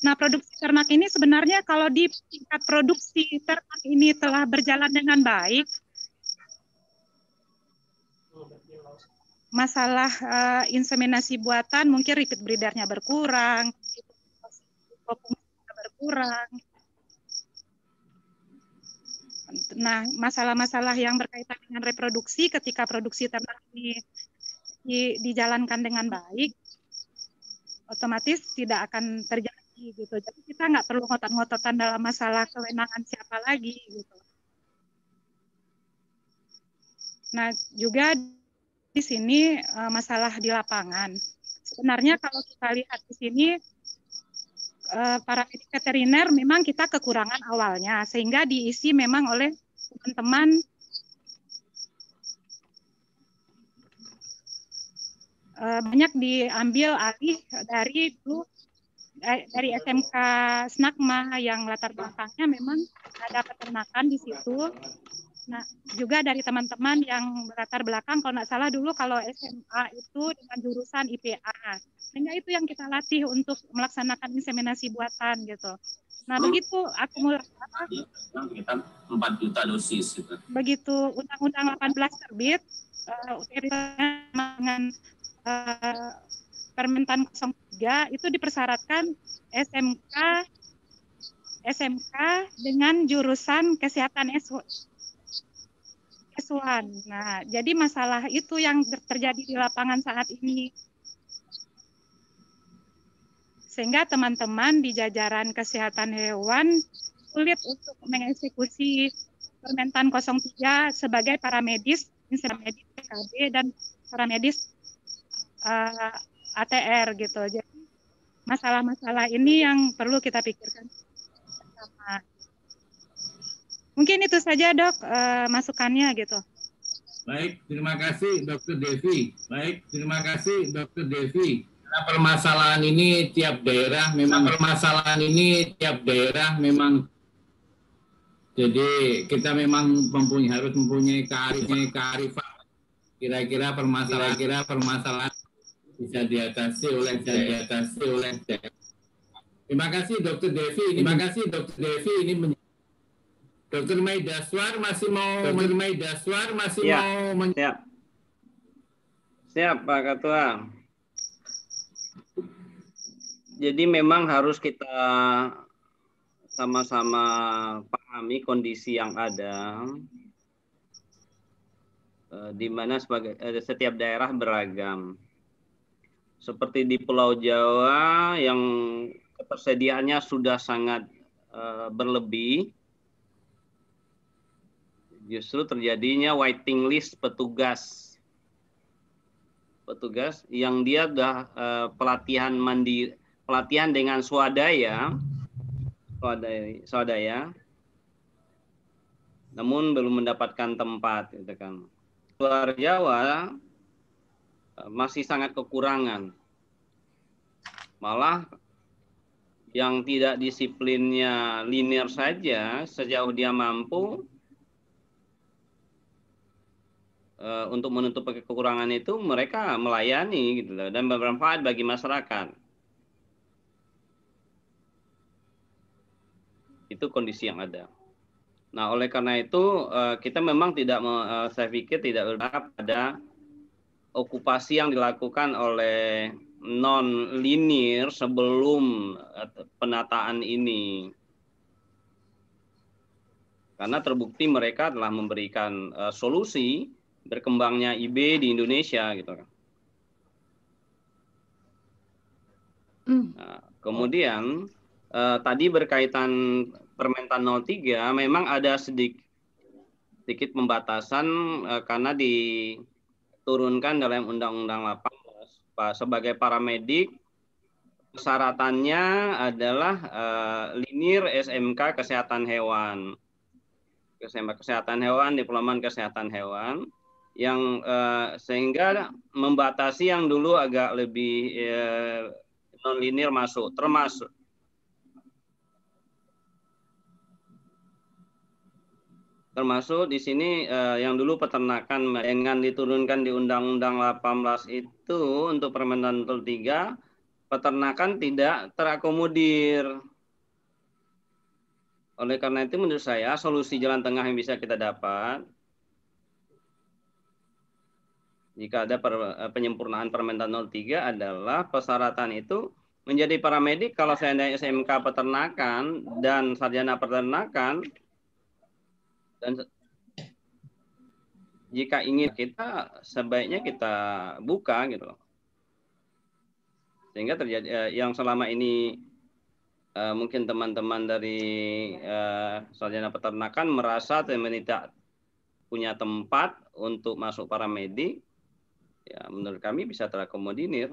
Speaker 9: Nah, produksi ternak ini sebenarnya kalau di tingkat produksi ternak ini telah berjalan dengan baik, masalah inseminasi buatan mungkin repeat breeder-nya berkurang, berkurang. Nah, masalah-masalah yang berkaitan dengan reproduksi ketika produksi ternak ini dijalankan dengan baik, otomatis tidak akan terjadi gitu. Jadi kita nggak perlu ngotot-ngototan dalam masalah kewenangan siapa lagi gitu. Nah, juga di sini masalah di lapangan. Sebenarnya kalau kita lihat di sini para medik veteriner memang kita kekurangan awalnya, sehingga diisi memang oleh teman-teman banyak diambil alih dari SMK Snagma yang latar belakangnya memang ada peternakan di situ. Nah, juga dari teman-teman yang berlatar belakang, kalau nggak salah dulu kalau SMA itu dengan jurusan IPA. Sehingga itu yang kita latih untuk melaksanakan inseminasi buatan gitu. Nah, begitu akumulasi
Speaker 2: 4 juta dosis. Gitu.
Speaker 9: Begitu Undang-Undang 18 terbit, dengan Permentan 03 itu dipersyaratkan SMK dengan jurusan kesehatan S1. Nah, jadi masalah itu yang terjadi di lapangan saat ini. Sehingga teman-teman di jajaran kesehatan hewan sulit untuk mengeksekusi Permentan 03 sebagai paramedis, inseminasi PKB dan paramedis ATR gitu. Jadi masalah-masalah ini yang perlu kita pikirkan bersama. Mungkin itu saja Dok masukannya gitu.
Speaker 2: Baik, terima kasih Dr. Devi. Karena permasalahan ini tiap daerah memang jadi kita memang harus mempunyai kearifan. Kira-kira permasalahan bisa diatasi oleh daerah. Terima kasih Dr. Devi. Ini Dr. Maidaswar masih mau
Speaker 8: Siap Pak Ketua. Jadi memang harus kita sama-sama pahami kondisi yang ada, di mana setiap daerah beragam. Seperti di Pulau Jawa yang ketersediaannya sudah sangat berlebih, justru terjadinya waiting list petugas yang dia sudah pelatihan dengan swadaya, namun belum mendapatkan tempat, gitu kan. Luar Jawa masih sangat kekurangan, malah yang tidak disiplinnya linear saja, sejauh dia mampu untuk menutup kekurangan itu mereka melayani gitu loh, dan bermanfaat bagi masyarakat. Itu kondisi yang ada. Nah, oleh karena itu kita memang saya pikir tidak berharap pada okupasi yang dilakukan oleh non-linear sebelum penataan ini. Karena terbukti mereka telah memberikan solusi berkembangnya IB di Indonesia gitu kan. Nah, kemudian tadi berkaitan Permentan 03 memang ada sedikit pembatasan karena diturunkan dalam Undang-Undang 18 sebagai paramedik. Persyaratannya adalah linear SMK Kesehatan Hewan. Kesehatan hewan, diploman kesehatan hewan, yang sehingga membatasi yang dulu agak lebih non-linear termasuk di sini yang dulu peternakan dengan diturunkan di Undang-Undang 18 itu untuk Permentan 03, peternakan tidak terakomodir. Oleh karena itu menurut saya solusi jalan tengah yang bisa kita dapat jika ada penyempurnaan Permentan 03 adalah persyaratan itu menjadi paramedik kalau seandainya SMK peternakan dan sarjana peternakan, dan jika ingin kita sebaiknya kita buka gitu loh. Sehingga terjadi yang selama ini mungkin teman-teman dari sarjana peternakan merasa tidak punya tempat untuk masuk paramedik, ya menurut kami bisa terakomodir.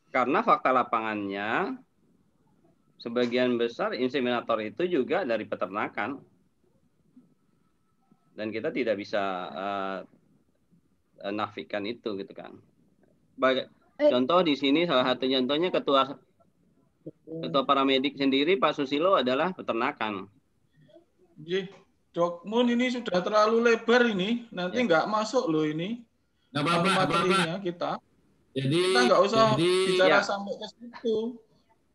Speaker 8: Karena fakta lapangannya sebagian besar inseminator itu juga dari peternakan. Dan kita tidak bisa nafikan itu gitu kan. Contoh di sini salah satu contohnya ketua paramedik sendiri Pak Susilo adalah peternakan.
Speaker 6: Dok Mun ini sudah terlalu lebar ini, nanti nggak masuk loh ini.
Speaker 2: Nggak apa-apa,
Speaker 6: materinya kita.
Speaker 2: Jadi
Speaker 6: kita nggak usah bicara sampai ke situ.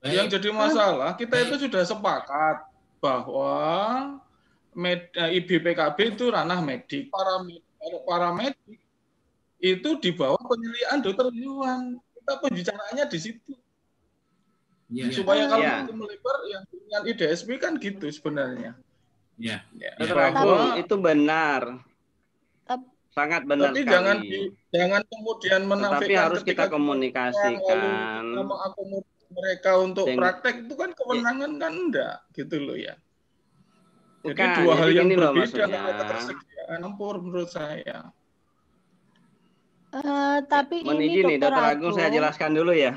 Speaker 6: Yang jadi masalah kita itu sudah sepakat bahwa IBPKB itu ranah medik. Paramedik itu di bawah penilaian Dr. Hewan. Kita pembicaraannya di situ. Supaya kalau itu melebar yang dengan IDSP kan gitu sebenarnya.
Speaker 8: Dr. Agung itu benar. Sangat benar
Speaker 6: tapi
Speaker 8: sekali.
Speaker 6: Jangan kemudian menafikan.
Speaker 8: Tapi harus kita komunikasikan.
Speaker 6: Mengakomodir mereka untuk praktek itu kan kewenangan kan enggak gitu loh ya. Jadi
Speaker 8: bukan,
Speaker 6: dua hal yang berbeda
Speaker 8: maksudnya.
Speaker 6: Ketersediaan menurut saya.
Speaker 1: Tapi
Speaker 8: ini Dr. Agung saya jelaskan dulu ya.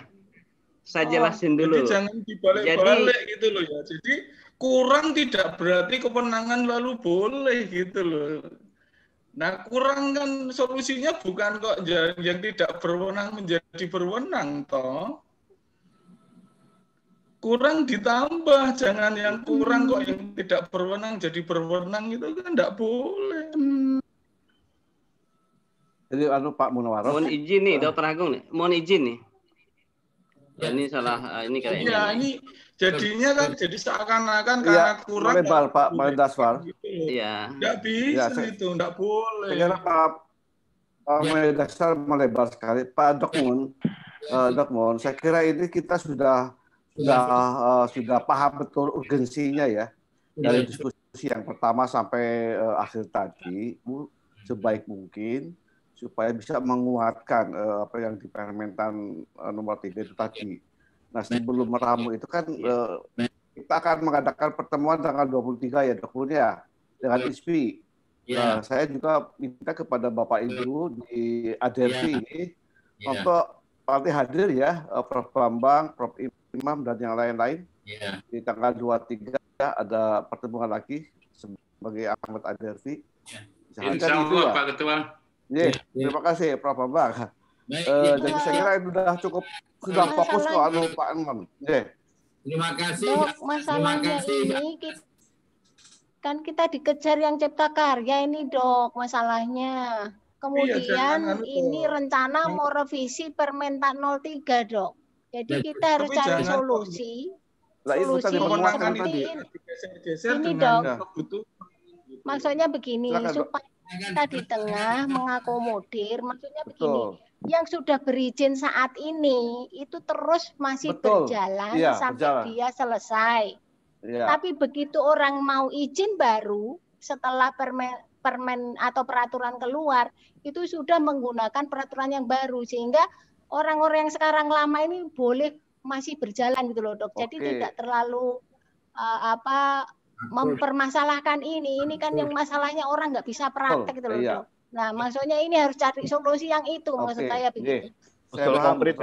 Speaker 8: Saya jelasin dulu.
Speaker 6: Jadi jangan dibalik-balik gitu loh ya. Jadi kurang tidak berarti kewenangan lalu boleh gitu loh. Nah kurang kan solusinya bukan kok yang tidak berwenang menjadi berwenang toh. Kurang ditambah, jangan yang kurang kok yang tidak berwenang jadi berwenang itu kan tidak boleh.
Speaker 10: Jadi Pak Munawaro.
Speaker 8: Mohon izin nih Dr. Agung nih, mohon izin nih. Ini salah ini kayaknya.
Speaker 6: Ya ini jadinya kan jadi seakan-akan karena kurang
Speaker 10: melebar Pak Daswar.
Speaker 8: Iya.
Speaker 6: Enggak bisa itu, enggak boleh.
Speaker 10: Saya kira Pak Daswar melebar sekali. Pak Dok Mun, saya kira ini kita sudah paham betul urgensinya ya dari diskusi yang pertama sampai akhir tadi, Bu, sebaik mungkin supaya bisa menguatkan apa yang di Permentan nomor 3 itu tadi. Nah sebelum meramu itu kan kita akan mengadakan pertemuan tanggal 23 ya Dok ya dengan ISPI. Saya juga minta kepada Bapak Ibu di ADRT ini untuk nanti hadir ya Prof. Bambang, Prof. Imam dan yang lain-lain. Di tanggal 23 ada pertemuan lagi sebagai anggota ADRT.
Speaker 2: Insya Allah Pak Ketua.
Speaker 10: Terima kasih Prof. Bambang. Jadi saya kira itu sudah fokus kok Pak Imam.
Speaker 2: Terima kasih.
Speaker 1: Dok, masalahnya ini kan kita dikejar yang cipta karya ini Dok masalahnya. Kemudian ini rencana mau revisi Permentan 03 Dok. Jadi kita harus cari solusi. Seperti ini Dok. Maksudnya begini, supaya kita di tengah mengakomodir, maksudnya begini, yang sudah berizin saat ini itu terus masih berjalan sampai dia selesai. Tapi begitu orang mau izin baru setelah permen atau peraturan keluar, itu sudah menggunakan peraturan yang baru sehingga orang-orang yang sekarang lama ini boleh masih berjalan gitu loh Dok. Jadi tidak terlalu mempermasalahkan ini kan yang masalahnya orang nggak bisa praktek gitu loh Dok. Nah maksudnya ini harus cari solusi yang itu maksud saya begitu.
Speaker 4: Betul konkret.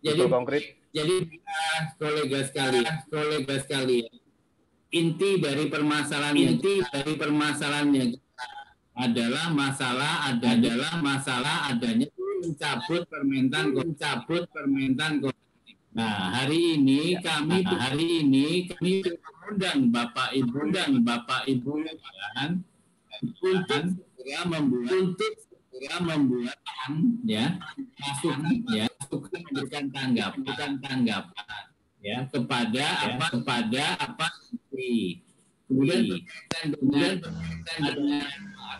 Speaker 2: Jadi konkret. Jadi kolega sekalian, inti dari permasalahannya adalah masalah adanya mencabut Permentan. Nah, hari ini kami mengundang Bapak Ibu kan untuk segera membuat masukan memberikan tanggapan ya kepada apa kemudian adanya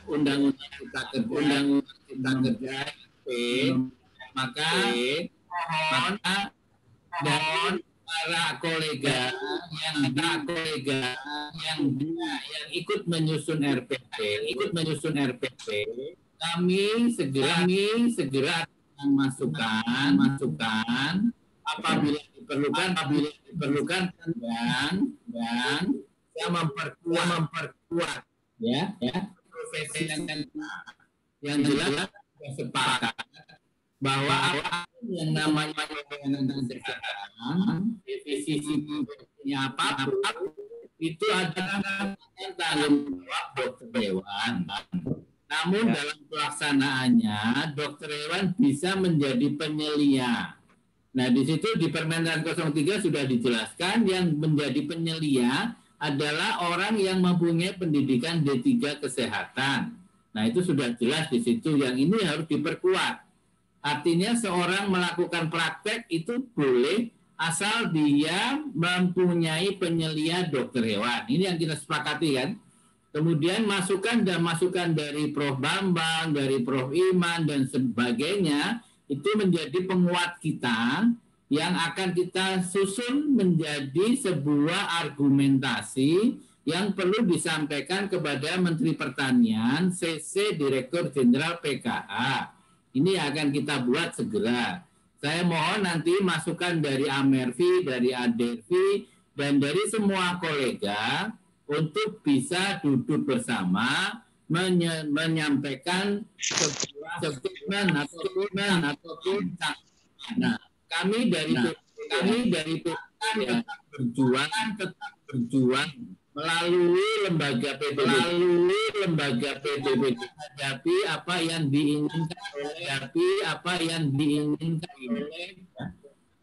Speaker 2: undang-undang kita kerjain, maka mohon dan para kolega yang ikut menyusun RPP, kami segera masukan apabila diperlukan dan saya memperkuat ya profesi yang jelas sepakat bahwa apa yang namanya pelayanan kesehatan, definisinya apa itu adalah tanggung jawab dokter hewan. Namun dalam pelaksanaannya dokter hewan bisa menjadi penyelia. Nah, di situ di Permendan 03 sudah dijelaskan yang menjadi penyelia adalah orang yang mempunyai pendidikan D3 kesehatan. Nah, itu sudah jelas di situ. Yang ini harus diperkuat. Artinya seorang melakukan praktek itu boleh asal dia mempunyai penyelia dokter hewan. Ini yang kita sepakati kan. Kemudian masukan dari Prof. Bambang, dari Prof. Iman dan sebagainya itu menjadi penguat kita yang akan kita susun menjadi sebuah argumentasi yang perlu disampaikan kepada Menteri Pertanian, CC Direktur Jenderal PKA. Ini akan kita buat segera. Saya mohon nanti masukan dari Amervi, dari Adervi, dan dari semua kolega untuk bisa duduk bersama menyampaikan sebuah ataupun nah, kami dari PPK tetap berjuang melalui lembaga PBB menghadapi apa yang diinginkan oleh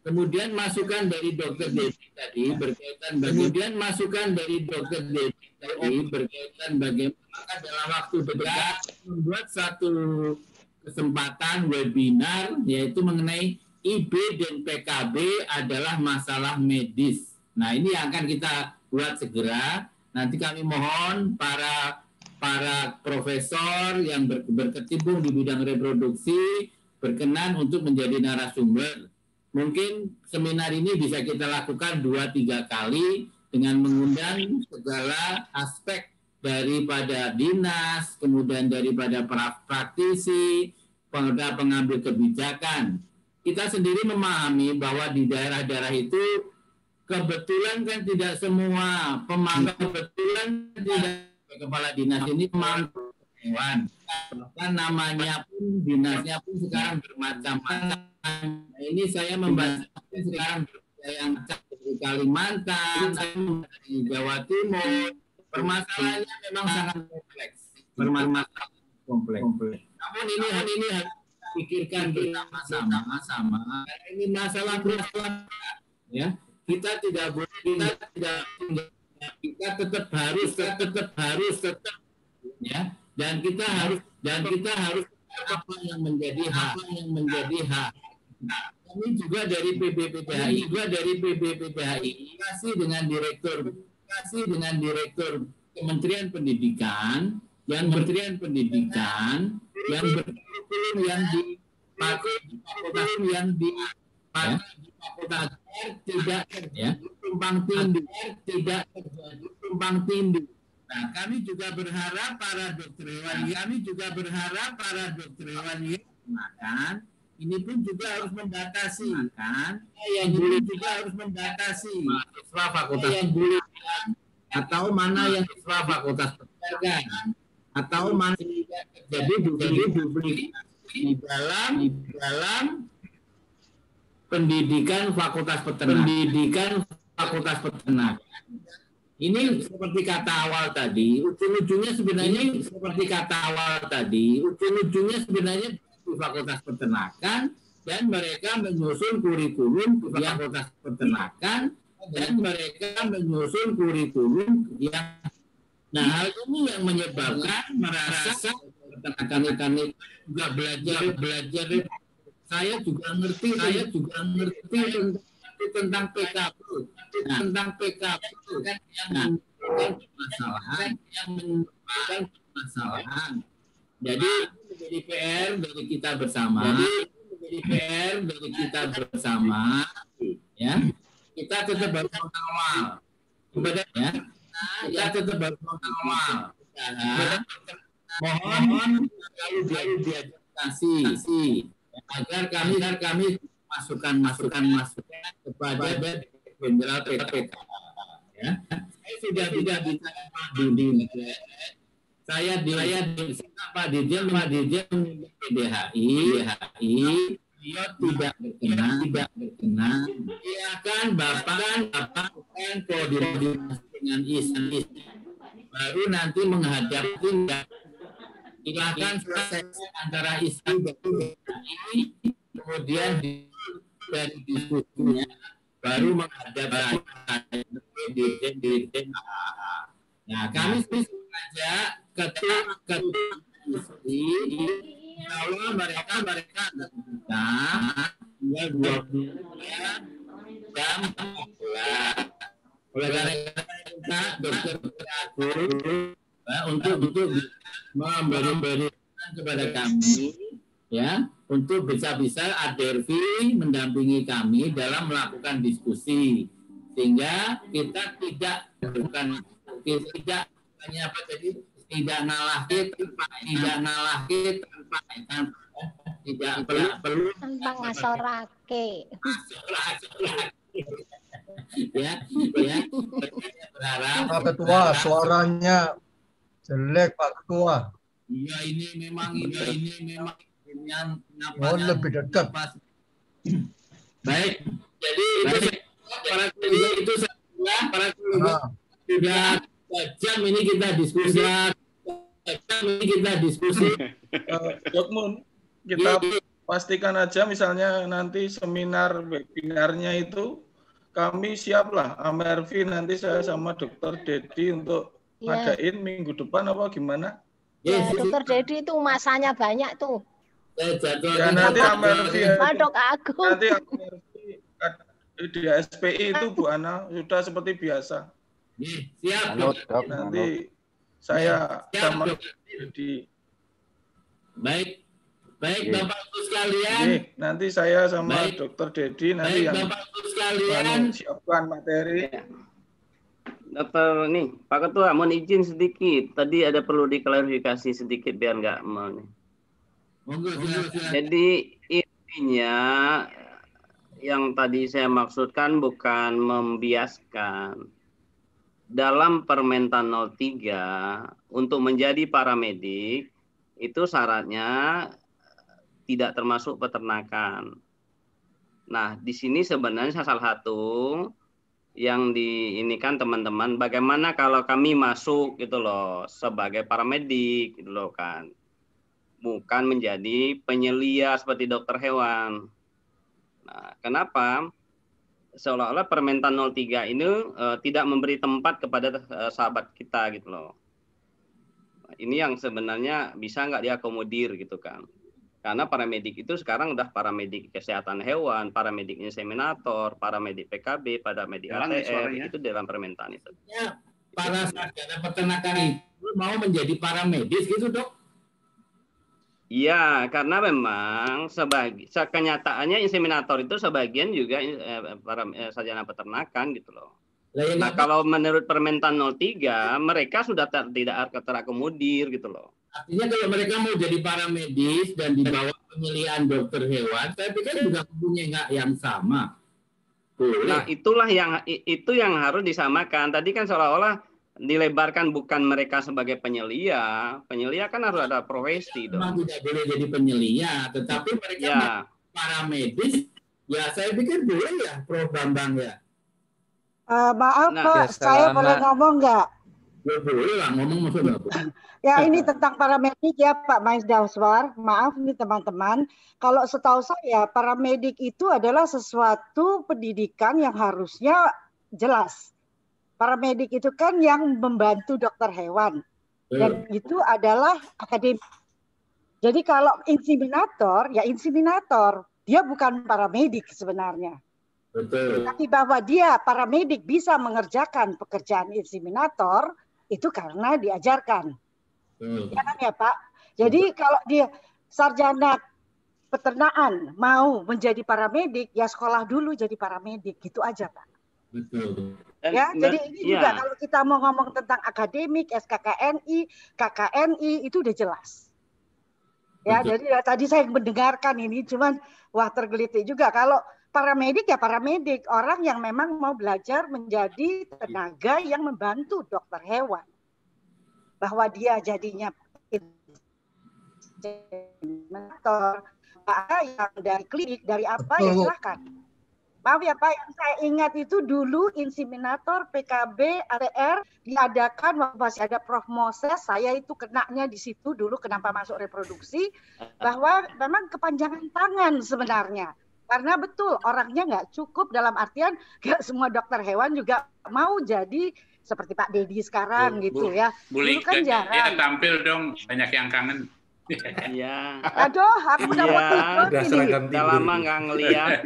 Speaker 2: kemudian masukan dari Dr. Dedi tadi berkaitan bagaimana dalam waktu dekat membuat satu kesempatan webinar yaitu mengenai IB dan PKB adalah masalah medis. Nah, ini akan kita buat segera. Nanti kami mohon para profesor yang berkecimpung di bidang reproduksi berkenan untuk menjadi narasumber. Mungkin seminar ini bisa kita lakukan 2-3 kali dengan mengundang segala aspek daripada dinas, kemudian daripada praktisi, pengambil kebijakan. Kita sendiri memahami bahwa di daerah-daerah itu kebetulan kan tidak semua kepala dinas ini pemangku hewan. Bahkan namanya pun, dinasnya pun sekarang bermacam-macam. Nah, ini saya membaca sekarang yang dari Kalimantan, dari Jawa Timur. Permasalahannya memang sangat kompleks. Namun ini harus pikirkan bersama-sama. Ini masalah ya. Kita tetap harus ya. Dan kita harus apa yang menjadi hak. Kami juga dari PBPPHI kasih dengan direktur Kementerian Pendidikan yang berkurikulum yang dipakai di fakultas tidak terjadi tumpang tindih. Nah, kami juga berharap para dokter hewan makan ini pun juga harus membatasi mahasiswa fakultas atau mana yang siswa fakultas peternakan atau mana jadi duplikasi di dalam pendidikan fakultas peternakan. Ini seperti kata awal tadi, ujung-ujungnya sebenarnya di fakultas peternakan dan mereka menyusun kurikulum di fakultas peternakan dan mereka menyusun kurikulum yang hal ini yang menyebabkan merasa peternakan juga belajar. Saya juga ngerti tentang PKB. Yang menyebabkan permasalahan. Jadi menjadi PR dari kita bersama. Ya. Kita tetap bermodal awal. Ya. Kita tetap bermodal awal. Mohon selalu diedukasi agar kami masukan kepada Jenderal PK. Ya. Saya sudah bisa Pak Dudi. Saya Pak Dirjen PDHI, beliau tidak berkenan. Silakan Bapak koordinasi dengan ISN. Baru nanti menghadapi, silakan selesai antara ISN dan PDHI, kemudian dari diskusinya baru menghadapi Dirjen. Nah, kami saja ketua kalau mereka kita tinggal 20 jam 14. Oleh karena kita dokter untuk memberi kepada kami ya untuk bisa Adervi mendampingi kami dalam melakukan diskusi sehingga kita tidak hanya apa tadi tidak perlu
Speaker 1: tentang ngasorake.
Speaker 2: Ya, berharap
Speaker 11: Pak Ketua, suaranya jelek Pak Ketua.
Speaker 2: Iya, ini memang
Speaker 11: lebih dekat.
Speaker 2: Baik, jadi para keluarga itu para keluarga sudah jam ini kita diskusi.
Speaker 6: Dokmun, kita pastikan aja misalnya nanti seminar webinarnya itu kami siaplah AMRV nanti saya sama Dokter Dedi untuk ngadain minggu depan apa gimana?
Speaker 1: Ya, Dokter Dedi itu masanya banyak tuh.
Speaker 6: Ya nanti AMRV
Speaker 1: Dok aku.
Speaker 6: Nanti AMRV di SPI itu Bu Ana sudah seperti biasa.
Speaker 2: Siap.
Speaker 6: Nanti saya sama Dedi.
Speaker 2: Baik Bapak Ibu sekalian.
Speaker 6: Nanti saya sama Dokter Dedi nanti yang
Speaker 2: Bapak Ibu sekalian
Speaker 6: siapkan materi.
Speaker 8: Dokter nih, Pak Ketua, mohon izin sedikit. Tadi ada perlu diklarifikasi sedikit biar nggak mau nih. Jadi intinya yang tadi saya maksudkan bukan membiaskan. Dalam Permentan 03 untuk menjadi paramedik itu syaratnya tidak termasuk peternakan. Nah, di sini sebenarnya salah satu yang diinikan teman-teman, bagaimana kalau kami masuk gitu loh sebagai paramedik gitu loh kan. Bukan menjadi penyelia seperti dokter hewan. Nah, kenapa? Seolah-olah Permentan 03 ini tidak memberi tempat kepada sahabat kita gitu loh. Ini yang sebenarnya bisa nggak diakomodir gitu kan. Karena paramedik itu sekarang udah paramedik kesehatan hewan, paramedik inseminator, paramedik PKB, paramedik ATR, itu dalam Permentan itu.
Speaker 2: Ya, para sarjana peternakan itu mau menjadi paramedis gitu dok?
Speaker 8: Iya, karena memang kenyataannya inseminator itu sebagian juga para sarjana peternakan gitu loh. Nah, kalau menurut Permentan 03, mereka sudah tidak terakomodir gitu loh.
Speaker 2: Artinya kalau mereka mau jadi paramedis dan di bawah penyeliaan dokter hewan, saya pikir juga punya nggak yang sama. Boleh.
Speaker 8: Nah, itulah itu yang harus disamakan. Tadi kan seolah-olah dilebarkan bukan mereka sebagai penyelia. Penyelia kan harus ada profesi dong.
Speaker 2: Memang tidak boleh jadi penyelia, tetapi mereka paramedis. Ya, saya pikir boleh ya, Prof. Bambang ya.
Speaker 12: Maaf Pak, saya boleh ngomong nggak?
Speaker 2: Ya boleh lah, ngomong maksudnya.
Speaker 12: Ya ini tentang paramedik ya Pak Mais Dauswar. Maaf nih teman-teman. Kalau setahu saya paramedik itu adalah sesuatu pendidikan yang harusnya jelas. Paramedik itu kan yang membantu dokter hewan. Dan itu adalah akademik. Jadi kalau inseminator, ya inseminator. Dia bukan paramedik sebenarnya.
Speaker 2: Betul.
Speaker 12: Tapi bahwa dia paramedik bisa mengerjakan pekerjaan inseminator, itu karena diajarkan. Ya kan ya Pak? Jadi kalau dia sarjana peternakan mau menjadi paramedik, ya sekolah dulu jadi paramedik, gitu aja Pak.
Speaker 2: Betul.
Speaker 12: Ya, jadi ini juga kalau kita mau ngomong tentang akademik, SKKNI, KKNI itu udah jelas. Ya,
Speaker 2: Betul.
Speaker 12: jadi tadi saya mendengarkan ini, cuman wah tergelitik juga. Kalau paramedik ya paramedik, orang yang memang mau belajar menjadi tenaga yang membantu dokter hewan. Bahwa dia jadinya inseminator, yang dari klinik, dari apa ya silahkan. Maaf ya Pak, yang saya ingat itu dulu inseminator PKB ATR diadakan waktu masih ada Prof. Moses, saya itu kenanya di situ dulu kenapa masuk reproduksi, bahwa memang kepanjangan tangan sebenarnya. Karena betul orangnya nggak cukup, dalam artian nggak semua dokter hewan juga mau jadi seperti Pak Dedi sekarang gitu ya. Dulu kan jarang.
Speaker 13: Ya tampil dong, banyak yang kangen.
Speaker 8: Iya.
Speaker 12: Aduh, aku udah mau tidur ini.
Speaker 8: Udah lama nggak ngeliat.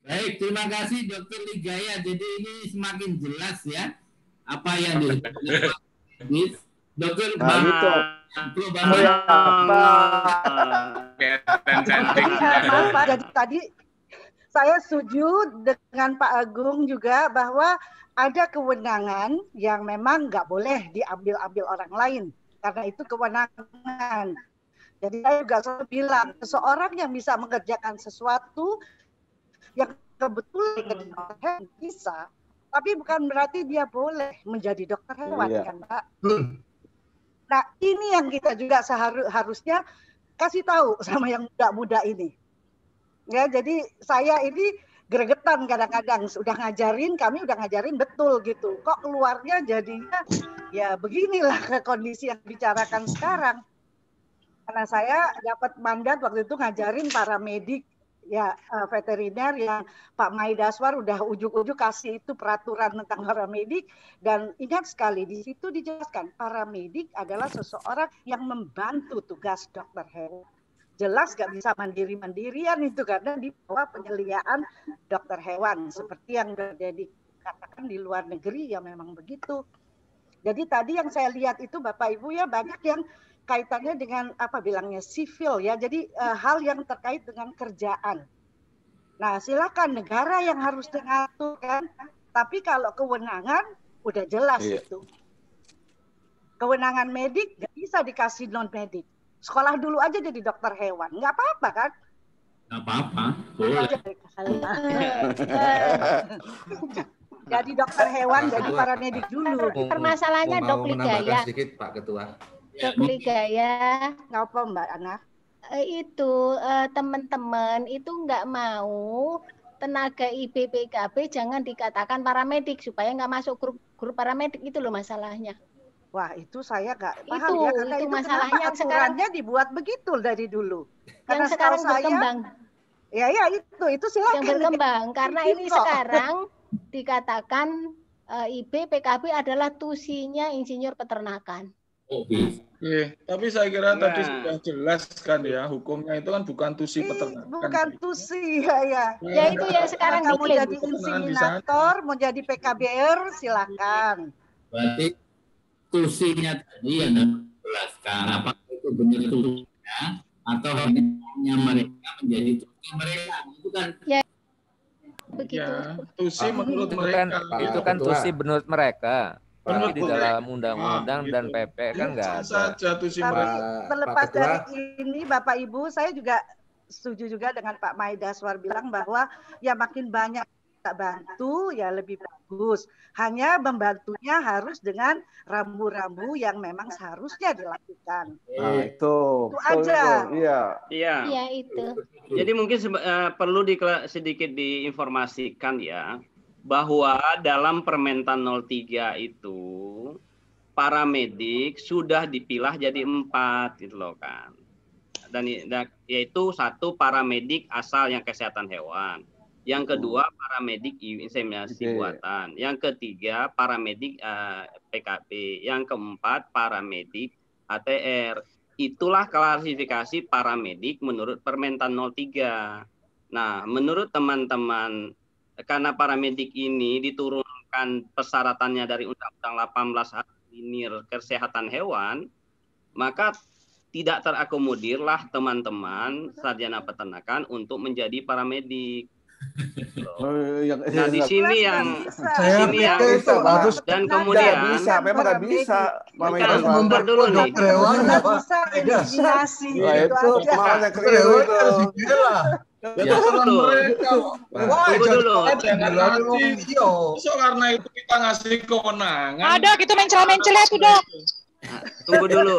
Speaker 2: Baik, terima kasih Dr. Ligaya. Jadi ini semakin jelas ya apa yang dilakukan Dr.
Speaker 12: Jadi tadi saya setuju dengan Pak Agung juga bahwa ada kewenangan yang memang nggak boleh diambil-ambil orang lain karena itu kewenangan. Jadi saya juga selalu bilang, seseorang yang bisa mengerjakan sesuatu yang kebetulan bisa, tapi bukan berarti dia boleh menjadi dokter hewan, kan Pak? Nah ini yang kita juga seharusnya kasih tahu sama yang muda-muda ini. Ya, jadi saya ini gregetan kadang-kadang kami udah ngajarin betul gitu. Kok keluarnya jadinya ya beginilah kondisi yang dibicarakan sekarang. Karena saya dapat mandat waktu itu ngajarin paramedik ya veteriner yang Pak Maidaswar udah ujuk-ujuk kasih itu peraturan tentang paramedik, dan ingat sekali di situ dijelaskan paramedik adalah seseorang yang membantu tugas dokter hewan. Jelas gak bisa mandiri-mandirian itu karena di bawah penyeliaan dokter hewan seperti yang terjadi katakan di luar negeri ya memang begitu. Jadi tadi yang saya lihat itu Bapak Ibu ya banyak yang kaitannya dengan apa bilangnya sivil ya, jadi hal yang terkait dengan kerjaan. Nah silakan negara yang harus mengatur kan, tapi kalau kewenangan udah jelas itu. Kewenangan medik nggak bisa dikasih non medik. Sekolah dulu aja jadi dokter hewan, nggak apa-apa kan?
Speaker 2: Nggak apa-apa, boleh.
Speaker 12: Jadi dokter hewan, jadi paramedik dulu.
Speaker 1: Permasalahannya Dok Ligaya.
Speaker 3: Sedikit Pak Ketua.
Speaker 1: Dok Ligaya.
Speaker 12: Ngapa Mbak Ana?
Speaker 1: Itu teman-teman itu nggak mau tenaga IBPKB jangan dikatakan paramedik supaya nggak masuk grup paramedik, itu loh masalahnya.
Speaker 12: Wah itu saya nggak paham ya, karena itu masalahnya aturannya dibuat begitu dari dulu. Karena
Speaker 1: yang sekarang berkembang.
Speaker 12: Ya itu silakan.
Speaker 1: Yang berkembang karena ini sekarang dikatakan IB PKB adalah tusinya insinyur peternakan.
Speaker 6: Tapi saya kira tadi sudah jelas kan ya, hukumnya itu kan bukan tusi peternakan.
Speaker 12: Bukan tusi ya.
Speaker 1: Ya itu yang sekarang
Speaker 12: mau jadi inseminator, mau jadi PKBR silakan.
Speaker 2: Berarti tusinya tadi yang dijelaskan apakah itu benar tusinya atau hanya mereka menjadi tusi mereka, itu kan
Speaker 1: ya begitu.
Speaker 6: Ya, tusi menurut mereka.
Speaker 5: Itu kan tusi menurut mereka. Tapi di dalam undang-undang dan PP kan nggak ada.
Speaker 12: Tapi terlepas dari ini Bapak Ibu, saya juga setuju juga dengan Pak Maidaswar bilang bahwa ya makin banyak kita bantu ya lebih bagus. Hanya membantunya harus dengan rambu-rambu yang memang seharusnya dilakukan.
Speaker 10: Nah, itu
Speaker 12: aja.
Speaker 8: Iya
Speaker 1: itu.
Speaker 8: Jadi mungkin perlu sedikit diinformasikan ya, bahwa dalam Permentan 03 itu paramedik sudah dipilah jadi 4 gitu loh kan. Dan yaitu satu paramedik asal yang kesehatan hewan. Yang kedua paramedik inseminasi buatan. Yang ketiga paramedik PKB. Yang keempat paramedik ATR. Itulah klasifikasi paramedik menurut Permentan 03. Nah, menurut teman-teman, karena paramedik ini diturunkan berdasarkan persyaratannya dari Undang-Undang 18 Alinir Kesehatan Hewan, maka tidak terakomodirlah teman-teman sarjana peternakan untuk menjadi paramedik. Nah, di sini yang dan kemudian
Speaker 10: bisa, memang nggak bisa.
Speaker 8: Bentar dulu nih.
Speaker 10: Itu makanya keliru itu.
Speaker 8: Ya, tunggu dulu.
Speaker 6: Karena itu kita ngasih kewenangan.
Speaker 9: Ada gitu mencela-mencela itu, Dok.
Speaker 8: Tunggu dulu.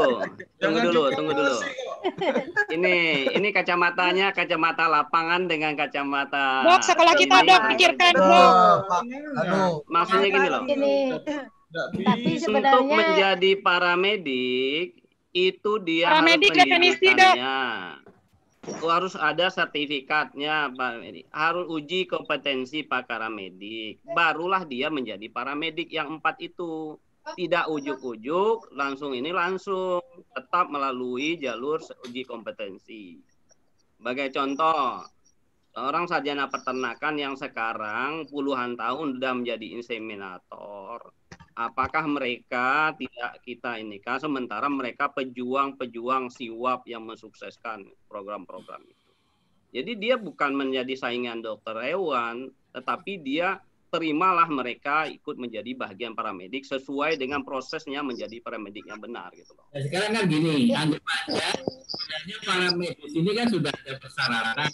Speaker 8: Ini kacamatanya kacamata lapangan dengan kacamata.
Speaker 9: Dok, sekolah kita Dok pikirkan, Dok.
Speaker 8: Maksudnya gini loh.
Speaker 1: Tapi sebenarnya
Speaker 8: untuk menjadi paramedik itu dia
Speaker 9: paramedik
Speaker 8: harus
Speaker 9: definisi, Dok.
Speaker 8: Harus ada sertifikatnya, paramedik. Harus uji kompetensi paramedik. Barulah dia menjadi paramedik yang 4 itu. Tidak ujuk-ujuk, langsung tetap melalui jalur uji kompetensi. Sebagai contoh, seorang sarjana peternakan yang sekarang puluhan tahun sudah menjadi inseminator, apakah mereka tidak kita ini kan sementara mereka pejuang-pejuang siwap yang mensukseskan program-program itu. Jadi dia bukan menjadi saingan dokter hewan, tetapi dia terimalah mereka ikut menjadi bagian paramedik sesuai dengan prosesnya menjadi paramedik yang benar gitu loh.
Speaker 2: Nah, sekarang kan gini, anggap aja sebenarnya paramedik ini kan sudah ada persyaratan.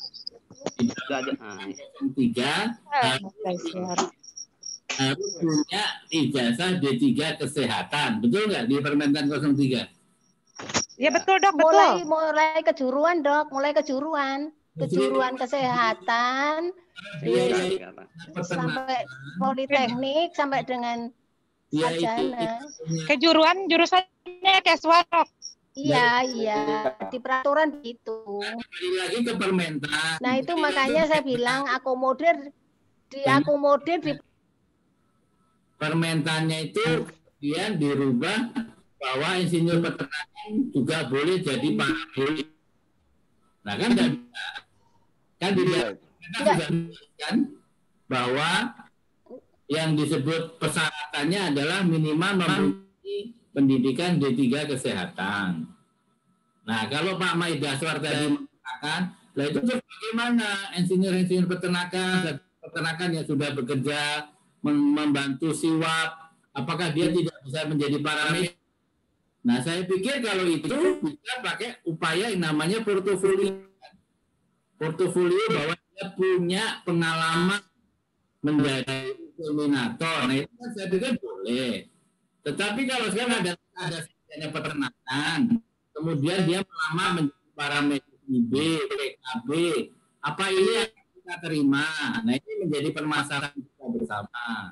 Speaker 2: Sudah ada 03 harus punya ijazah D3 kesehatan. Betul nggak di Permentan 03?
Speaker 9: Iya betul, Dok, betul.
Speaker 1: Mulai kejuruan, Dok, kejuruan kesehatan, sampai politeknik, sampai dengan sarjana.
Speaker 9: Kejuruan jurusannya Keswa, Dok.
Speaker 1: Iya, di peraturan gitu.
Speaker 2: Lagi ke Permentan.
Speaker 1: Nah itu makanya saya bilang diakomodir di
Speaker 2: Permentannya itu kemudian dirubah bahwa insinyur peternakan juga boleh jadi paramedik. Nah kan tidak bisa. Kan kan bahwa yang disebut persyaratannya adalah minimal memiliki pendidikan D3 kesehatan. Nah, kalau Pak Maidaswar tadi mengatakan, lah itu bagaimana insinyur peternakan yang sudah bekerja membantu siwap, apakah dia tidak bisa menjadi paramedik? Nah, saya pikir kalau itu bisa pakai upaya yang namanya portofolio bahwa dia punya pengalaman menjadi inseminator. Nah itu kan saya pikir boleh. Tetapi kalau sekarang ada sarjana peternakan, kemudian dia melamar menjadi paramedik IB, PKB, apa ini yang kita terima? Nah ini menjadi permasalahan kita bersama.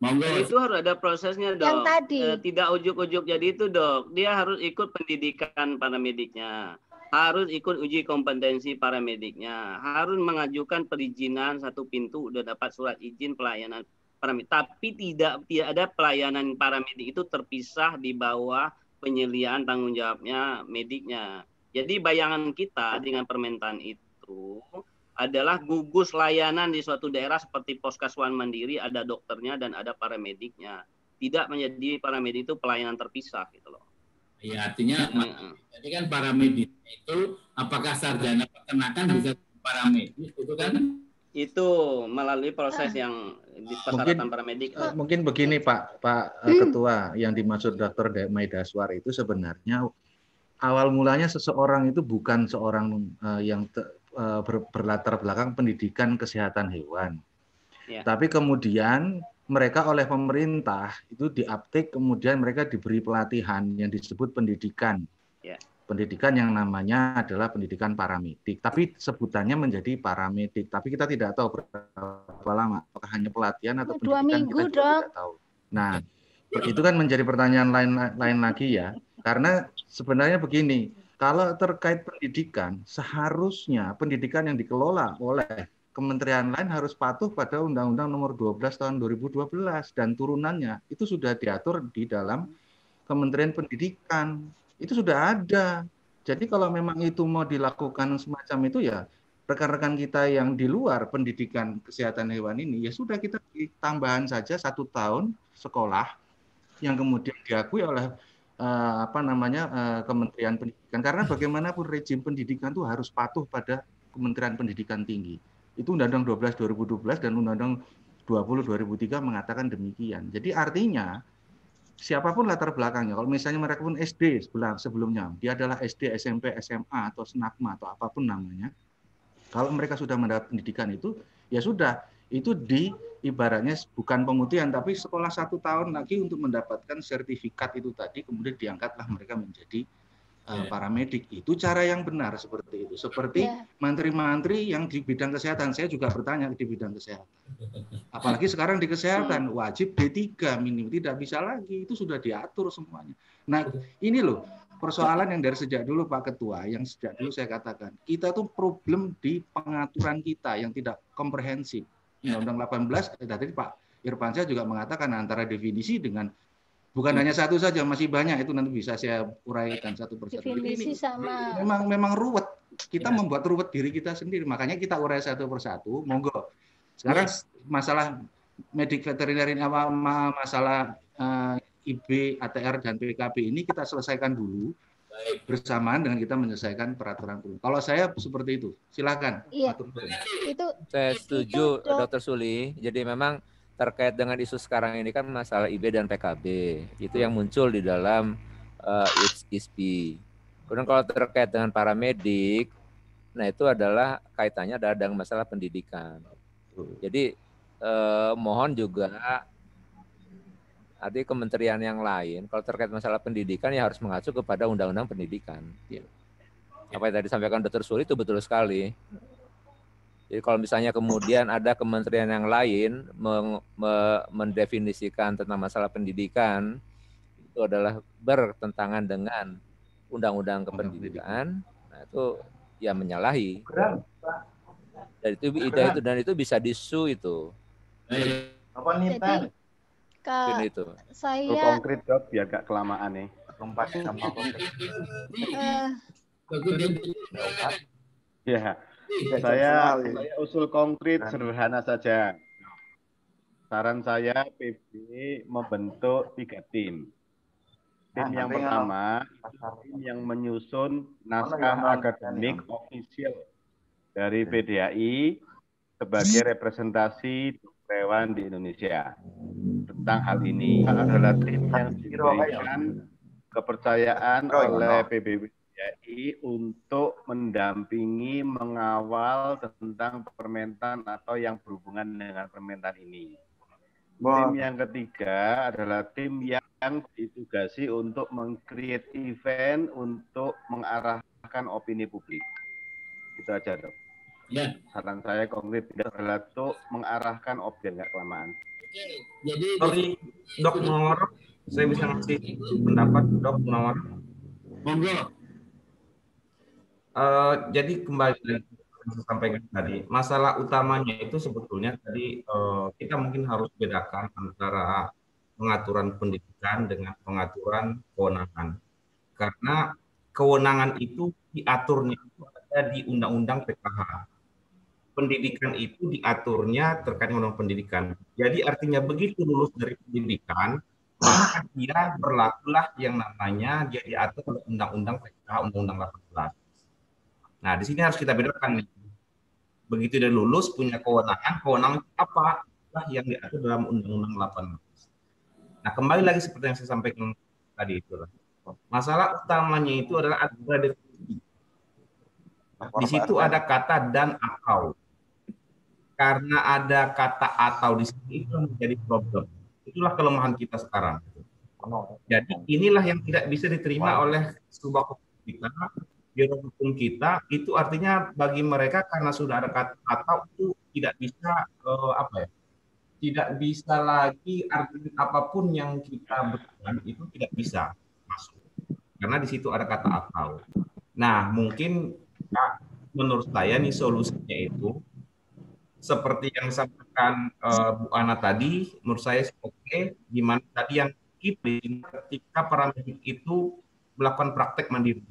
Speaker 2: Monggo.
Speaker 8: Itu harus ada prosesnya, Dok.
Speaker 1: Yang tadi.
Speaker 8: Tidak ujuk-ujuk jadi itu, Dok. Dia harus ikut pendidikan paramediknya. Harus ikut uji kompetensi paramediknya, harus mengajukan perizinan satu pintu, udah dapat surat izin pelayanan paramedik. Tapi tidak ada pelayanan paramedik itu terpisah di bawah penyediaan tanggung jawabnya mediknya. Jadi bayangan kita dengan Permentan itu adalah gugus layanan di suatu daerah seperti Poskeswan Mandiri, ada dokternya dan ada paramediknya. Tidak menjadi paramedik itu pelayanan terpisah gitu loh.
Speaker 2: Ya artinya jadi kan paramedik itu apakah sarjana peternakan bisa paramedik itu kan?
Speaker 8: Itu melalui proses yang di persyaratan paramedik.
Speaker 3: Mungkin begini Pak Ketua, yang dimaksud Dr. Maidaswar itu sebenarnya awal mulanya seseorang itu bukan seorang yang berlatar belakang pendidikan kesehatan hewan. Ya. Tapi kemudian mereka oleh pemerintah itu diuptake, kemudian mereka diberi pelatihan yang disebut pendidikan. Ya. Pendidikan yang namanya adalah pendidikan paramedik. Tapi sebutannya menjadi paramedik. Tapi kita tidak tahu berapa lama. Apakah hanya pelatihan atau
Speaker 1: 2
Speaker 3: pendidikan,
Speaker 1: minggu
Speaker 3: kita juga tidak tahu. Nah, itu kan menjadi pertanyaan lain lagi ya. Karena sebenarnya begini, kalau terkait pendidikan, seharusnya pendidikan yang dikelola oleh kementerian lain harus patuh pada Undang-Undang Nomor 12 Tahun 2012 dan turunannya itu sudah diatur di dalam Kementerian Pendidikan. Itu sudah ada. Jadi kalau memang itu mau dilakukan semacam itu ya rekan-rekan kita yang di luar pendidikan kesehatan hewan ini ya sudah kita tambahan saja 1 tahun sekolah yang kemudian diakui oleh Kementerian Pendidikan, karena bagaimanapun rejim pendidikan itu harus patuh pada Kementerian Pendidikan Tinggi. Itu Undang-Undang 12 2012 dan Undang-Undang 20 2003 mengatakan demikian. Jadi artinya siapapun latar belakangnya, kalau misalnya mereka pun SD sebelumnya, dia adalah SD, SMP, SMA atau SNAKMA atau apapun namanya, kalau mereka sudah mendapat pendidikan itu, ya sudah, itu ibaratnya bukan pemutihan, tapi sekolah 1 tahun lagi untuk mendapatkan sertifikat itu tadi, kemudian diangkatlah mereka menjadi paramedik. Itu cara yang benar seperti itu. Seperti menteri-menteri yang di bidang kesehatan, saya juga bertanya di bidang kesehatan. Apalagi sekarang di kesehatan, wajib D3 minim, tidak bisa lagi, itu sudah diatur semuanya. Nah, ini loh, persoalan yang dari sejak dulu Pak Ketua, yang sejak dulu saya katakan, kita tuh problem di pengaturan kita yang tidak komprehensif. Undang-Undang 18, tadi Pak Irfansyah juga mengatakan antara definisi dengan, bukan hanya satu saja, masih banyak, itu nanti bisa saya uraikan satu persatu.
Speaker 1: Definisi sama.
Speaker 3: Memang ruwet, kita membuat ruwet diri kita sendiri, makanya kita urai satu persatu, monggo. Sekarang masalah medik veteriner ini, masalah IB, ATR, dan PKB ini kita selesaikan dulu. Bersamaan dengan kita menyelesaikan peraturan perundang. Kalau saya seperti itu, silakan.
Speaker 1: Iya.
Speaker 5: Saya setuju, Dr. Suli. Jadi memang terkait dengan isu sekarang ini kan masalah IB dan PKB. Itu yang muncul di dalam ISPI. Kemudian kalau terkait dengan paramedik, nah itu adalah kaitannya dengan masalah pendidikan. Jadi mohon juga artinya kementerian yang lain, kalau terkait masalah pendidikan ya harus mengacu kepada Undang-Undang Pendidikan. Apa yang tadi disampaikan Dr. Suli itu betul sekali. Jadi kalau misalnya kemudian ada kementerian yang lain mendefinisikan tentang masalah pendidikan, itu adalah bertentangan dengan Undang-Undang Kependidikan, nah itu ya menyalahi. Dan itu bisa disu itu.
Speaker 4: Apa nih, Pak?
Speaker 1: Kak,
Speaker 5: itu.
Speaker 1: Saya
Speaker 4: konkret Dok, biar gak kelamaan nih. Ya, saya usul konkret sederhana saja. Saran saya PB membentuk 3 tim. Tim yang pertama, tim yang menyusun naskah akademik ofisial dari PDAI sebagai representasi hewan di Indonesia tentang hal ini. Adalah tim yang diberikan kepercayaan oleh PBBI untuk mendampingi, mengawal tentang permentan atau yang berhubungan dengan permentan ini. Tim yang ketiga adalah tim yang ditugasi untuk meng-create event untuk mengarahkan opini publik. Itu aja, Dok. Ya. Saran saya konkret tidak relatif mengarahkan objek, nggak kelamaan.
Speaker 14: Jadi, sorry, Dok Munawar, saya bisa ngasih pendapat, Dok Munawar. Monggo. Jadi kembali yang saya sampaikan tadi, masalah utamanya itu sebetulnya tadi kita mungkin harus bedakan antara pengaturan pendidikan dengan pengaturan kewenangan. Karena kewenangan itu diaturnya itu ada di Undang-Undang PKH. Pendidikan itu diaturnya terkait dengan pendidikan. Jadi artinya begitu lulus dari pendidikan, maka dia berlakulah yang namanya dia diatur oleh Undang-Undang PKH, Undang-Undang 18. Nah, di sini harus kita bedakan nih. Begitu dia lulus punya kewenangan apa? Lah yang diatur dalam Undang-Undang 18. Nah, kembali lagi seperti yang saya sampaikan tadi itu. Masalah utamanya itu adalah ada definisi. Di situ ada kata dan atau. Karena ada kata atau di sini itu menjadi problem. Itulah kelemahan kita sekarang. Jadi inilah yang tidak bisa diterima oleh sebuah hukum kita, biro hukum kita. Itu artinya bagi mereka karena sudah ada kata atau itu tidak bisa tidak bisa lagi argumen apapun yang kita berikan itu tidak bisa masuk. Karena di situ ada kata atau. Nah, mungkin menurut saya nih solusinya itu seperti yang disampaikan Bu Ana tadi, menurut saya oke, gimana tadi yang ketika paramedik itu melakukan praktek mandiri.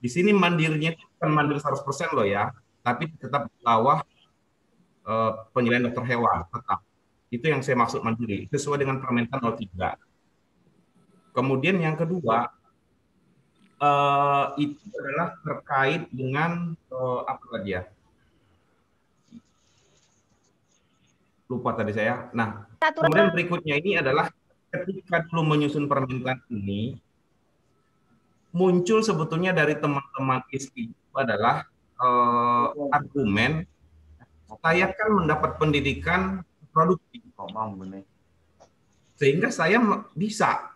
Speaker 14: Di sini mandirinya itu bukan mandiri 100% loh ya, tapi tetap di bawah penilaian dokter hewan tetap. Itu yang saya maksud mandiri, sesuai dengan Permentan 03. Kemudian yang kedua, itu adalah terkait dengan apa lagi ya? Lupa tadi saya. Nah, kemudian berikutnya ini adalah ketika dulu menyusun Permentan ini, muncul sebetulnya dari teman-teman ISPI itu adalah argumen saya kan mendapat pendidikan produktif, sehingga saya bisa,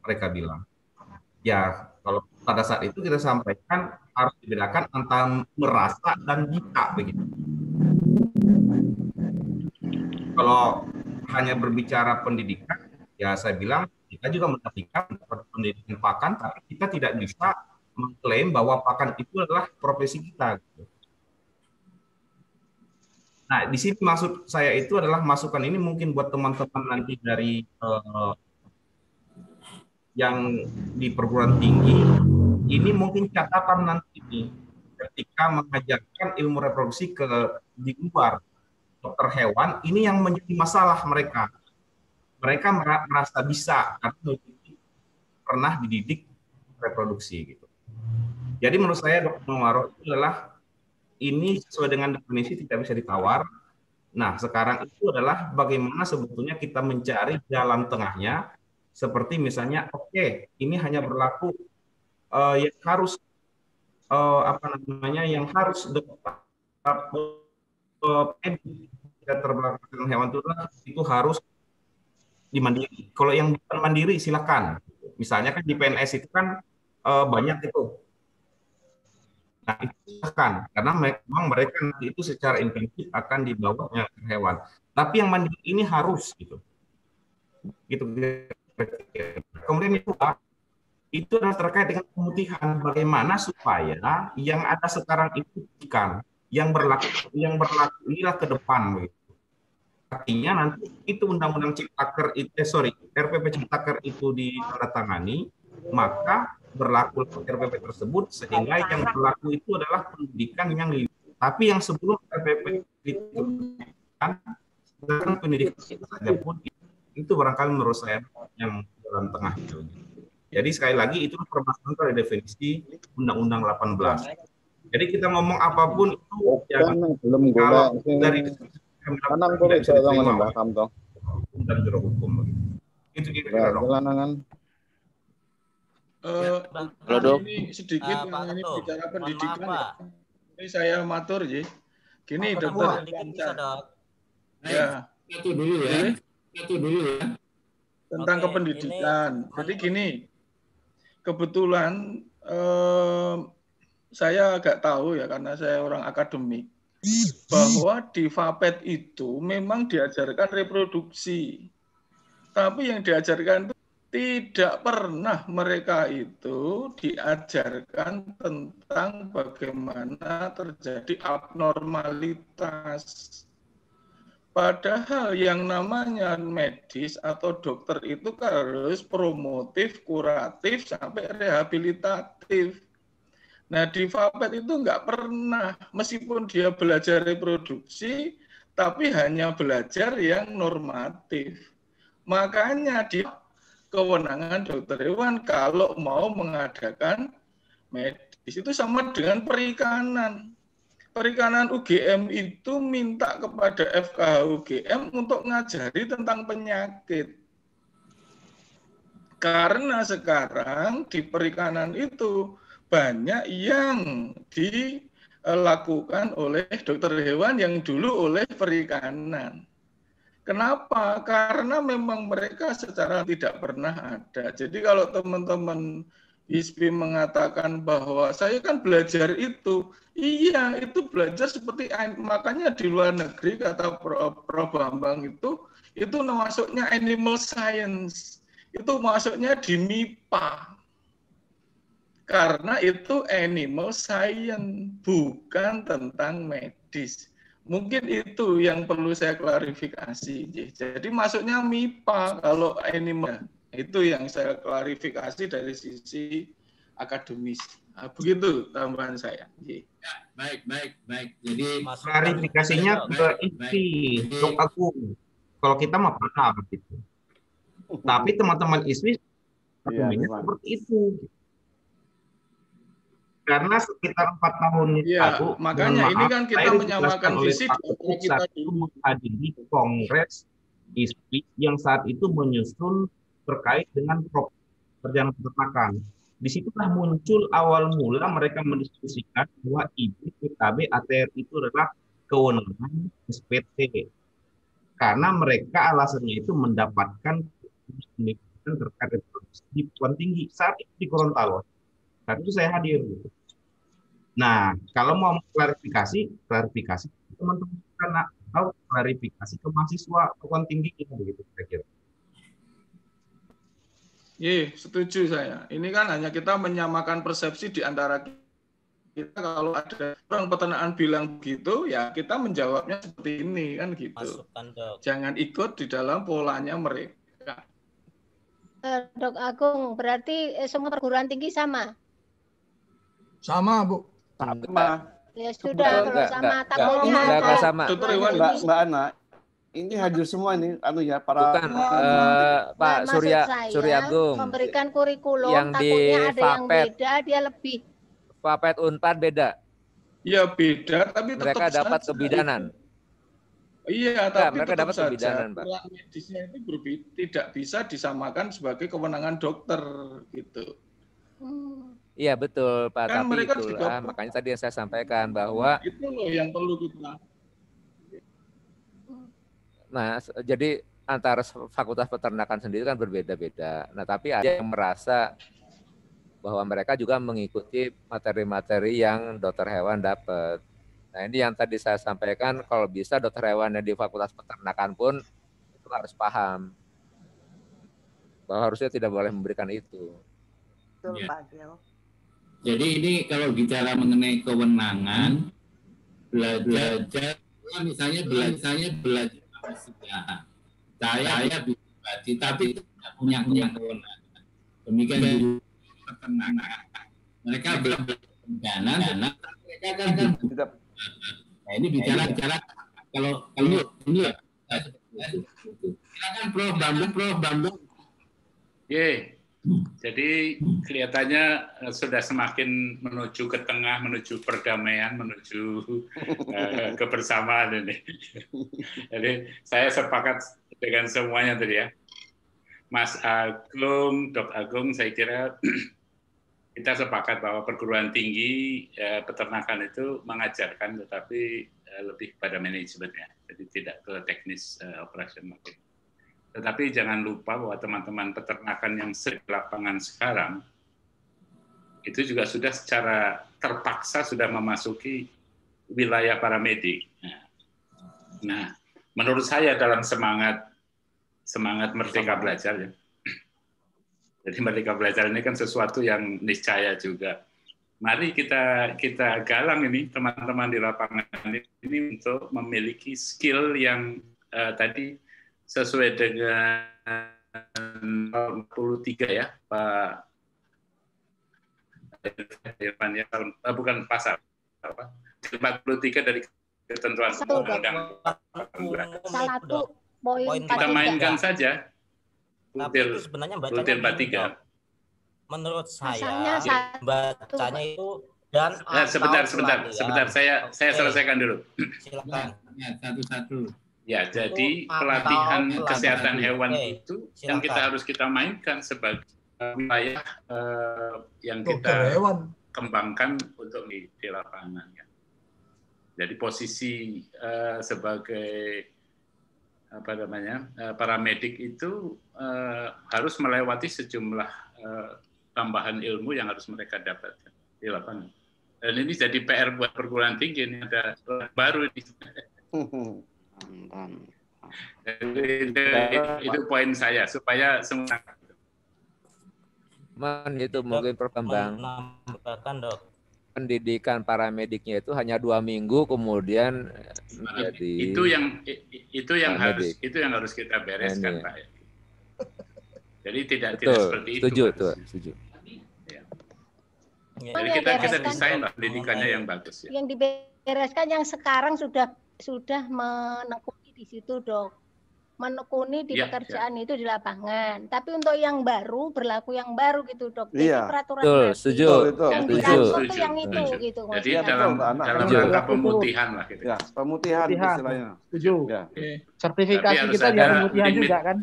Speaker 14: mereka bilang. Ya, kalau pada saat itu kita sampaikan harus dibedakan antara merasa dan bisa begitu. Kalau hanya berbicara pendidikan, ya saya bilang kita juga mendapatkan pendidikan pakan, tapi kita tidak bisa mengklaim bahwa pakan itu adalah profesi kita. Gitu. Nah, di sini maksud saya itu adalah masukan ini mungkin buat teman-teman nanti dari yang di perguruan tinggi, ini mungkin catatan nanti ini ketika mengajarkan ilmu reproduksi di luar dokter hewan, ini yang menjadi masalah mereka. Mereka merasa bisa karena pernah dididik reproduksi gitu. Jadi menurut saya Dr. Mumaroh itu adalah ini sesuai dengan definisi tidak bisa ditawar. Nah, sekarang itu adalah bagaimana sebetulnya kita mencari jalan tengahnya, seperti misalnya, oke, ini hanya berlaku yang harus apa namanya, yang harus terbelakang hewan itu harus dimandiri. Kalau yang bukan mandiri silakan. Misalnya kan di PNS itu kan banyak itu. Nah, itu kan karena memang mereka nanti itu secara intensif akan dibawa ke hewan. Tapi yang mandiri ini harus gitu. Gitu. Kemudian itu adalah terkait dengan pemutihan. Bagaimana supaya yang ada sekarang itu ikan yang berlaku inilah ke depan begitu. Artinya nanti itu undang-undang Ciptaker itu RPP Ciptaker itu ditandatangani, maka berlaku RPP tersebut sehingga yang berlaku itu adalah pendidikan yang tapi yang sebelum RPP itu kan pendidikan saja pun itu barangkali menurut saya yang jalan tengah itu. Jadi sekali lagi itu permasalahan pada definisi Undang-Undang 18. Jadi kita ngomong apapun itu
Speaker 15: belum
Speaker 14: kalau dari
Speaker 15: Anang boleh saya ngomong Mbak Kamto.
Speaker 14: Dan jero hukum. Itu kira-kira dong.
Speaker 6: Ini sedikit ini bicara pendidikan. Ini saya matur ya. Gini dokter. Ya.
Speaker 2: Satu dulu ya.
Speaker 6: Tentang kependidikan. Jadi gini. Kebetulan saya agak tahu ya karena saya orang akademik bahwa di FAPET itu memang diajarkan reproduksi. Tapi yang diajarkan itu tidak pernah mereka itu diajarkan tentang bagaimana terjadi abnormalitas. Padahal yang namanya medis atau dokter itu harus promotif, kuratif, sampai rehabilitatif. Nah di FAPET itu nggak pernah, meskipun dia belajar reproduksi, tapi hanya belajar yang normatif. Makanya di kewenangan dokter hewan kalau mau mengadakan medis itu sama dengan perikanan. Perikanan UGM itu minta kepada FKH UGM untuk ngajari tentang penyakit. Karena sekarang di perikanan itu banyak yang dilakukan oleh dokter hewan yang dulu oleh perikanan. Kenapa? Karena memang mereka secara tidak pernah ada. Jadi kalau teman-teman ISPI mengatakan bahwa saya kan belajar itu, iya itu belajar seperti makanya di luar negeri kata Prof. Bambang itu masuknya animal science, itu masuknya di MIPA. Karena itu animal science, bukan tentang medis. Mungkin itu yang perlu saya klarifikasi. Jadi masuknya MIPA kalau animal. Itu yang saya klarifikasi dari sisi akademis. Nah, begitu tambahan saya.
Speaker 2: Ya, baik. Jadi
Speaker 14: klarifikasinya ke ISPI, Dok Agung. Kalau kita mah paham gitu. Tapi teman-teman ISWI seperti itu. Karena sekitar 4 tahun lalu,
Speaker 6: makanya ini kan kita menyamakan visi
Speaker 14: kita menghadiri kongres ISPI yang saat itu menyusun terkait dengan perjalanan peternakan. Disitulah muncul awal mula mereka mendiskusikan bahwa IB, PKB, ATR itu adalah kewenangan SPT. Karena mereka alasannya itu mendapatkan pendidikan terkait reproduksi di perguruan tinggi saat itu di Gorontalo. Saat itu saya hadir. Gitu. Nah, kalau mau klarifikasi teman-teman karena tahu klarifikasi ke mahasiswa perguruan tinggi kita begitu kira-kira.
Speaker 6: Iya, setuju saya. Ini kan hanya kita menyamakan persepsi di antara kita. Kalau ada orang peternakan bilang begitu, ya kita menjawabnya seperti ini kan gitu.
Speaker 16: Masukkan, Dok.
Speaker 6: Jangan ikut di dalam polanya mereka.
Speaker 1: Dok Agung, berarti semua perguruan tinggi sama?
Speaker 11: Sama, Bu.
Speaker 10: Sama.
Speaker 1: Ya sudah, kalau sama takutnya
Speaker 10: Enggak
Speaker 1: sama.
Speaker 10: Mbak Ana, ini hadir semua nih ya para
Speaker 5: bukan Pak Surya Agung
Speaker 1: memberikan kurikulum
Speaker 5: yang
Speaker 1: takutnya
Speaker 5: di
Speaker 1: ada yang beda, dia lebih
Speaker 5: Fapet Unpad beda.
Speaker 6: Iya beda, tapi
Speaker 5: mereka dapat kebidanan.
Speaker 6: Iya, tapi
Speaker 5: mereka dapat kebidanan, Pak.
Speaker 6: Medisnya itu tidak bisa disamakan sebagai kewenangan dokter gitu.
Speaker 5: Iya betul Pak,
Speaker 6: Kan
Speaker 5: tapi
Speaker 6: mereka
Speaker 5: itulah
Speaker 6: juga-
Speaker 5: makanya tadi yang saya sampaikan bahwa
Speaker 6: Itu loh yang perlu kita.
Speaker 5: jadi antara fakultas peternakan sendiri kan berbeda-beda. Nah, tapi ada yang merasa bahwa mereka juga mengikuti materi-materi yang dokter hewan dapat. Nah, ini yang tadi saya sampaikan, kalau bisa dokter hewan yang di fakultas peternakan pun itu harus paham bahwa harusnya tidak boleh memberikan itu.
Speaker 17: Betul,
Speaker 2: Ya.
Speaker 17: Pak Gil.
Speaker 2: Jadi ini kalau bicara mengenai kewenangan, belajar misalnya belajar sudah saya bisa tapi tidak punya kewenangan. Demikian juga peternakan. Mereka belajar mereka kan nah, ini bicara kalau ini silakan Prof Bambang.
Speaker 13: Jadi kelihatannya sudah semakin menuju ke tengah, menuju perdamaian, menuju kebersamaan ini. Jadi saya sepakat dengan semuanya tadi ya. Mas Agung, Dr. Agung, saya kira kita sepakat bahwa perguruan tinggi peternakan itu mengajarkan, tetapi lebih pada manajemennya, jadi tidak ke teknis operasional. Tetapi jangan lupa bahwa teman-teman peternakan yang di lapangan sekarang itu juga sudah secara terpaksa sudah memasuki wilayah paramedik. Nah, menurut saya dalam semangat merdeka belajar ya. Jadi merdeka belajar ini kan sesuatu yang niscaya juga. Mari kita galang ini teman-teman di lapangan ini untuk memiliki skill yang tadi sesuai dengan 43 ya Pak Irfan ya, bukan pasal apa 43 dari ketentuan undang-undang.
Speaker 1: Salah satu poin
Speaker 13: Kita mainkan saja.
Speaker 16: Tapi itu sebenarnya bacanya gini, Dok. Menurut saya bacanya itu dan
Speaker 13: sebentar saya selesaikan dulu.
Speaker 16: Silakan.
Speaker 2: Ya, satu-satu.
Speaker 13: Ya, jadi pelatihan kesehatan hewan itu yang kita mainkan sebagai wilayah yang kita kembangkan untuk di lapangan. Ya. Jadi posisi sebagai paramedik itu harus melewati sejumlah tambahan ilmu yang harus mereka dapatkan di lapangan. Dan ini jadi PR buat perguruan tinggi, ini ada baru di itu poin saya supaya semua
Speaker 5: itu mungkin perkembang pendidikan paramediknya itu hanya 2 minggu kemudian menjadi
Speaker 13: itu yang harus kita bereskan Pak. Jadi tidak seperti
Speaker 5: setuju,
Speaker 13: itu.
Speaker 5: Setuju.
Speaker 13: Ya. Jadi kita desain pendidikannya yang bagus ya.
Speaker 1: Yang dibereskan yang sekarang sudah menekuni di situ, Dok. menekuni di
Speaker 10: Iya,
Speaker 1: pekerjaan itu di lapangan. Tapi untuk yang baru berlaku yang baru gitu, Dok. Jadi
Speaker 10: Iya.
Speaker 1: peraturan
Speaker 5: Betul,
Speaker 1: nanti
Speaker 5: setuju.
Speaker 1: yang
Speaker 5: Setuju.
Speaker 1: diatur tuh yang itu
Speaker 13: Setuju.
Speaker 1: gitu.
Speaker 13: Jadi
Speaker 1: maksudnya.
Speaker 13: dalam
Speaker 10: Betul,
Speaker 13: rangka pemutihan lah gitu.
Speaker 10: Ya, pemutihan istilahnya.
Speaker 17: Setuju.
Speaker 10: Ya.
Speaker 17: Sertifikasi
Speaker 13: Tapi harus
Speaker 17: kita
Speaker 13: ada
Speaker 17: juga pemutihan
Speaker 13: limit,
Speaker 17: juga kan.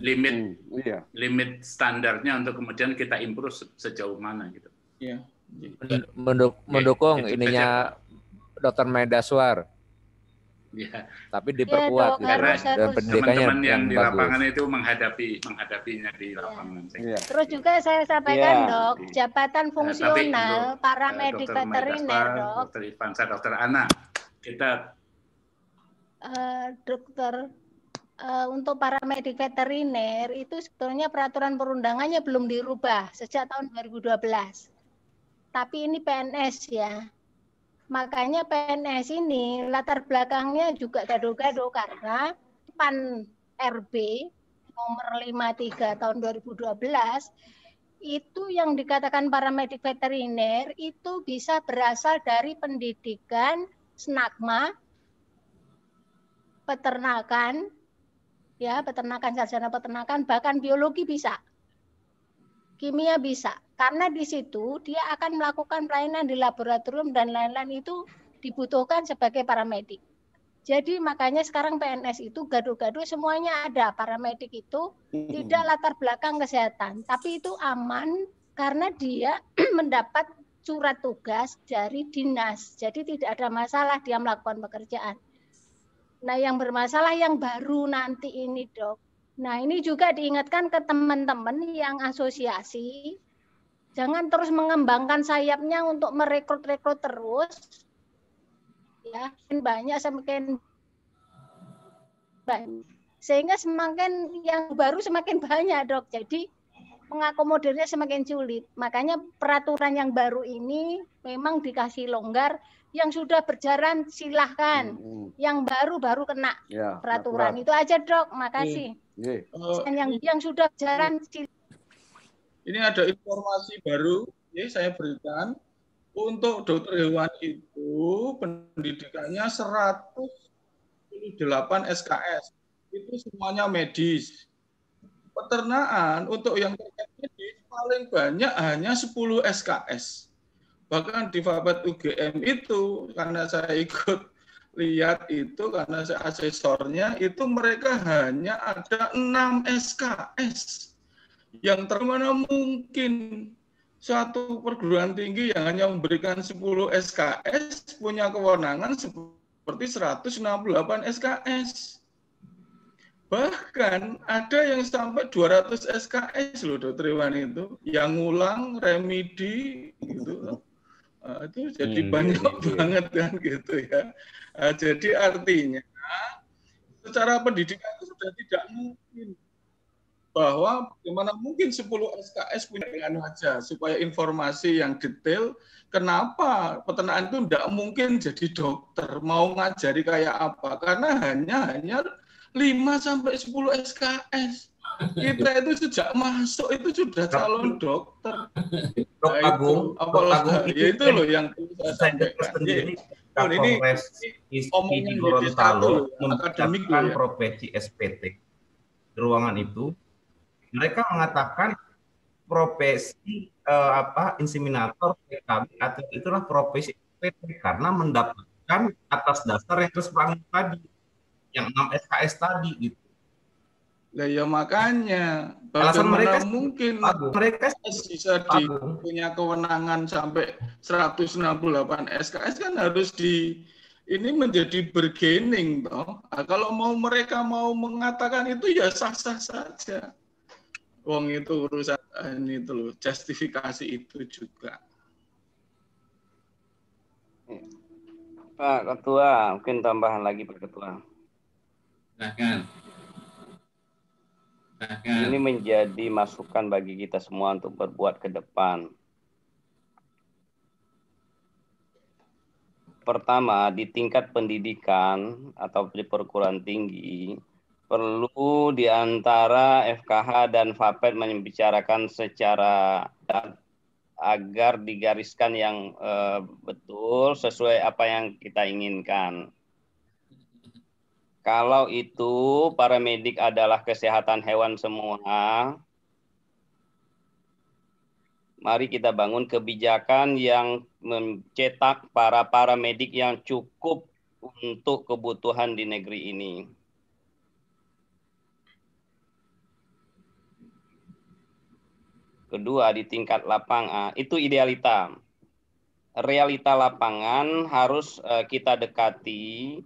Speaker 10: Iya.
Speaker 13: limit standarnya untuk kemudian kita improve sejauh mana gitu.
Speaker 6: Iya.
Speaker 5: Mendukung
Speaker 13: itu
Speaker 5: ininya Dr. Maidaswar.
Speaker 13: Ya.
Speaker 5: Tapi diperkuat
Speaker 1: Dok,
Speaker 5: gitu.
Speaker 1: harus.
Speaker 5: Dan pendidikannya
Speaker 13: Teman-teman yang di
Speaker 5: bagus.
Speaker 13: lapangan itu menghadapinya di lapangan.
Speaker 1: Terus juga saya sampaikan,
Speaker 13: Iya.
Speaker 1: Dok, jabatan fungsional paramedik
Speaker 13: Dr.
Speaker 1: veteriner,
Speaker 13: Maidaswar,
Speaker 1: Dok.
Speaker 13: Dr. Ivansa, Dr. Ana, kita
Speaker 1: Dokter, untuk paramedik veteriner itu sebetulnya peraturan perundangannya belum dirubah sejak tahun 2012. Tapi ini PNS ya. Makanya PNS ini latar belakangnya juga gado-gado karena PAN RB nomor 53 tahun 2012 itu yang dikatakan paramedik veteriner itu bisa berasal dari pendidikan SNAGMA, peternakan, ya peternakan, sarjana peternakan, bahkan biologi bisa, kimia bisa, karena di situ dia akan melakukan pelayanan di laboratorium dan lain-lain itu dibutuhkan sebagai paramedik. Jadi makanya sekarang PNS itu gado-gado semuanya ada, paramedik itu tidak latar belakang kesehatan, tapi itu aman karena dia mendapat surat tugas dari dinas, jadi tidak ada masalah dia melakukan pekerjaan. Nah, yang bermasalah yang baru nanti ini, Dok. Nah, ini juga diingatkan ke teman-teman yang asosiasi, jangan terus mengembangkan sayapnya untuk merekrut-rekrut terus. Ya, semakin banyak. Sehingga semakin yang baru semakin banyak, Dok. Jadi mengakomodirnya semakin sulit. Makanya peraturan yang baru ini memang dikasih longgar. Yang sudah berjalan silahkan, yang baru kena
Speaker 10: ya,
Speaker 1: peraturan itu aja, Dok. Makasih. Yang sudah berjalan
Speaker 6: ini ada informasi baru ya saya berikan untuk dokter hewan itu pendidikannya 108 SKS itu semuanya medis. Peternakan untuk yang terkait medis paling banyak hanya 10 SKS. Bahkan di Fabet UGM itu, karena saya ikut lihat itu, karena saya asesornya, itu mereka hanya ada 6 SKS. Yang termana mungkin suatu perguruan tinggi yang hanya memberikan 10 SKS punya kewenangan seperti 168 SKS. Bahkan ada yang sampai 200 SKS loh, Dr. Iwan itu, yang ngulang, remedi, gitu. Itu jadi banyak banget kan gitu ya. Jadi artinya secara pendidikan itu sudah tidak mungkin bahwa bagaimana mungkin 10 SKS punya dengan saja supaya informasi yang detail kenapa peternakan itu tidak mungkin jadi dokter mau ngajari kayak apa karena hanya 5 sampai 10 SKS. Kita itu sejak masuk itu sudah calon dokter.
Speaker 14: Dok Agung,
Speaker 6: apalagi ya itu loh yang saya sampaikan.
Speaker 14: Ini
Speaker 6: omongan
Speaker 14: di Gorontalo
Speaker 6: akademik
Speaker 14: mempersiapkan
Speaker 6: ya.
Speaker 14: profesi SPT di ruangan itu. Mereka mengatakan profesi inseminator PKB atau itulah profesi SPT karena mendapatkan atas dasar yang terserang tadi, yang 6 SKS tadi gitu.
Speaker 6: Nah ya makanya
Speaker 14: alasan mereka
Speaker 6: mungkin
Speaker 14: mereka
Speaker 6: bisa punya kewenangan sampai 168 SKS kan harus ini menjadi bargaining toh. Nah, kalau mereka mau mengatakan itu ya sah-sah saja. Wong itu urusan ini itu loh, justifikasi itu juga.
Speaker 8: Pak Ketua, mungkin tambahan lagi Pak Ketua. Ini menjadi masukan bagi kita semua untuk berbuat ke depan. Pertama, di tingkat pendidikan atau di perguruan tinggi, perlu di antara FKH dan Fapet membicarakan secara agar digariskan yang betul sesuai apa yang kita inginkan. Kalau itu para medik adalah kesehatan hewan semua, mari kita bangun kebijakan yang mencetak para medik yang cukup untuk kebutuhan di negeri ini. Kedua, di tingkat lapangan, itu idealita. Realita lapangan harus kita dekati.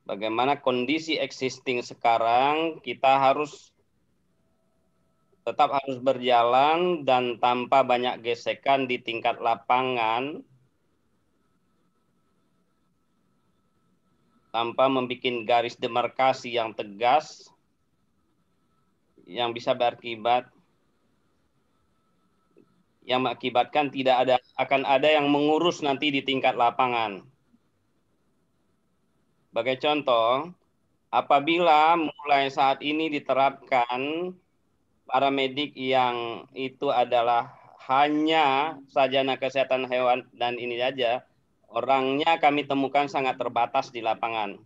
Speaker 8: Bagaimana kondisi existing sekarang, kita tetap harus berjalan dan tanpa banyak gesekan di tingkat lapangan, tanpa membuat garis demarkasi yang tegas, yang bisa berakibat, yang mengakibatkan akan ada yang mengurus nanti di tingkat lapangan. Sebagai contoh, apabila mulai saat ini diterapkan para medik yang itu adalah hanya sarjana kesehatan hewan dan ini saja, orangnya kami temukan sangat terbatas di lapangan.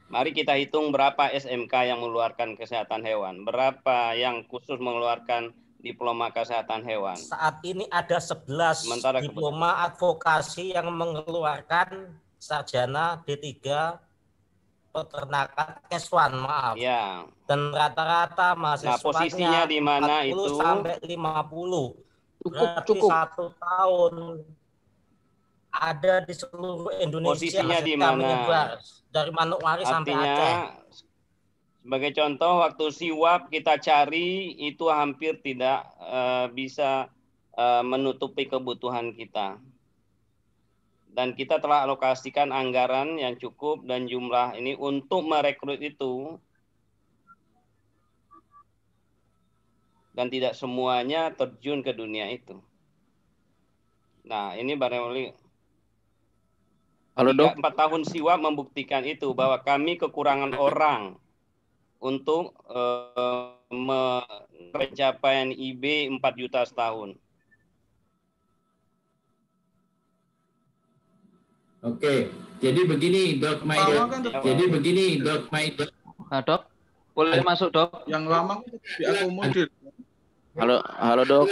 Speaker 8: Mari kita hitung berapa SMK yang mengeluarkan kesehatan hewan, berapa yang khusus mengeluarkan diploma kesehatan hewan.
Speaker 16: Saat ini ada 11 diploma advokasi yang mengeluarkan sarjana D3 peternakan Keswan, maaf.
Speaker 8: Ya.
Speaker 16: Dan rata-rata mahasiswanya
Speaker 8: posisinya di mana
Speaker 16: 40
Speaker 8: itu?
Speaker 16: Sampai 50. Berarti 1 tahun ada di seluruh Indonesia.
Speaker 8: Posisinya di mana?
Speaker 16: Menyebar dari Manokwari sampai Aceh.
Speaker 8: Sebagai contoh, waktu siwap kita cari itu hampir tidak bisa menutupi kebutuhan kita. Dan kita telah alokasikan anggaran yang cukup dan jumlah ini untuk merekrut itu. Dan tidak semuanya terjun ke dunia itu. Nah, ini barangkali 4 tahun siwap membuktikan itu, bahwa kami kekurangan orang untuk pencapaian IB 4 juta setahun.
Speaker 2: Oke, jadi begini Dok Maidot. Jadi begini Dok Maidot.
Speaker 17: Dok, boleh masuk Dok?
Speaker 6: Yang lama diakomodir.
Speaker 17: Halo Dok.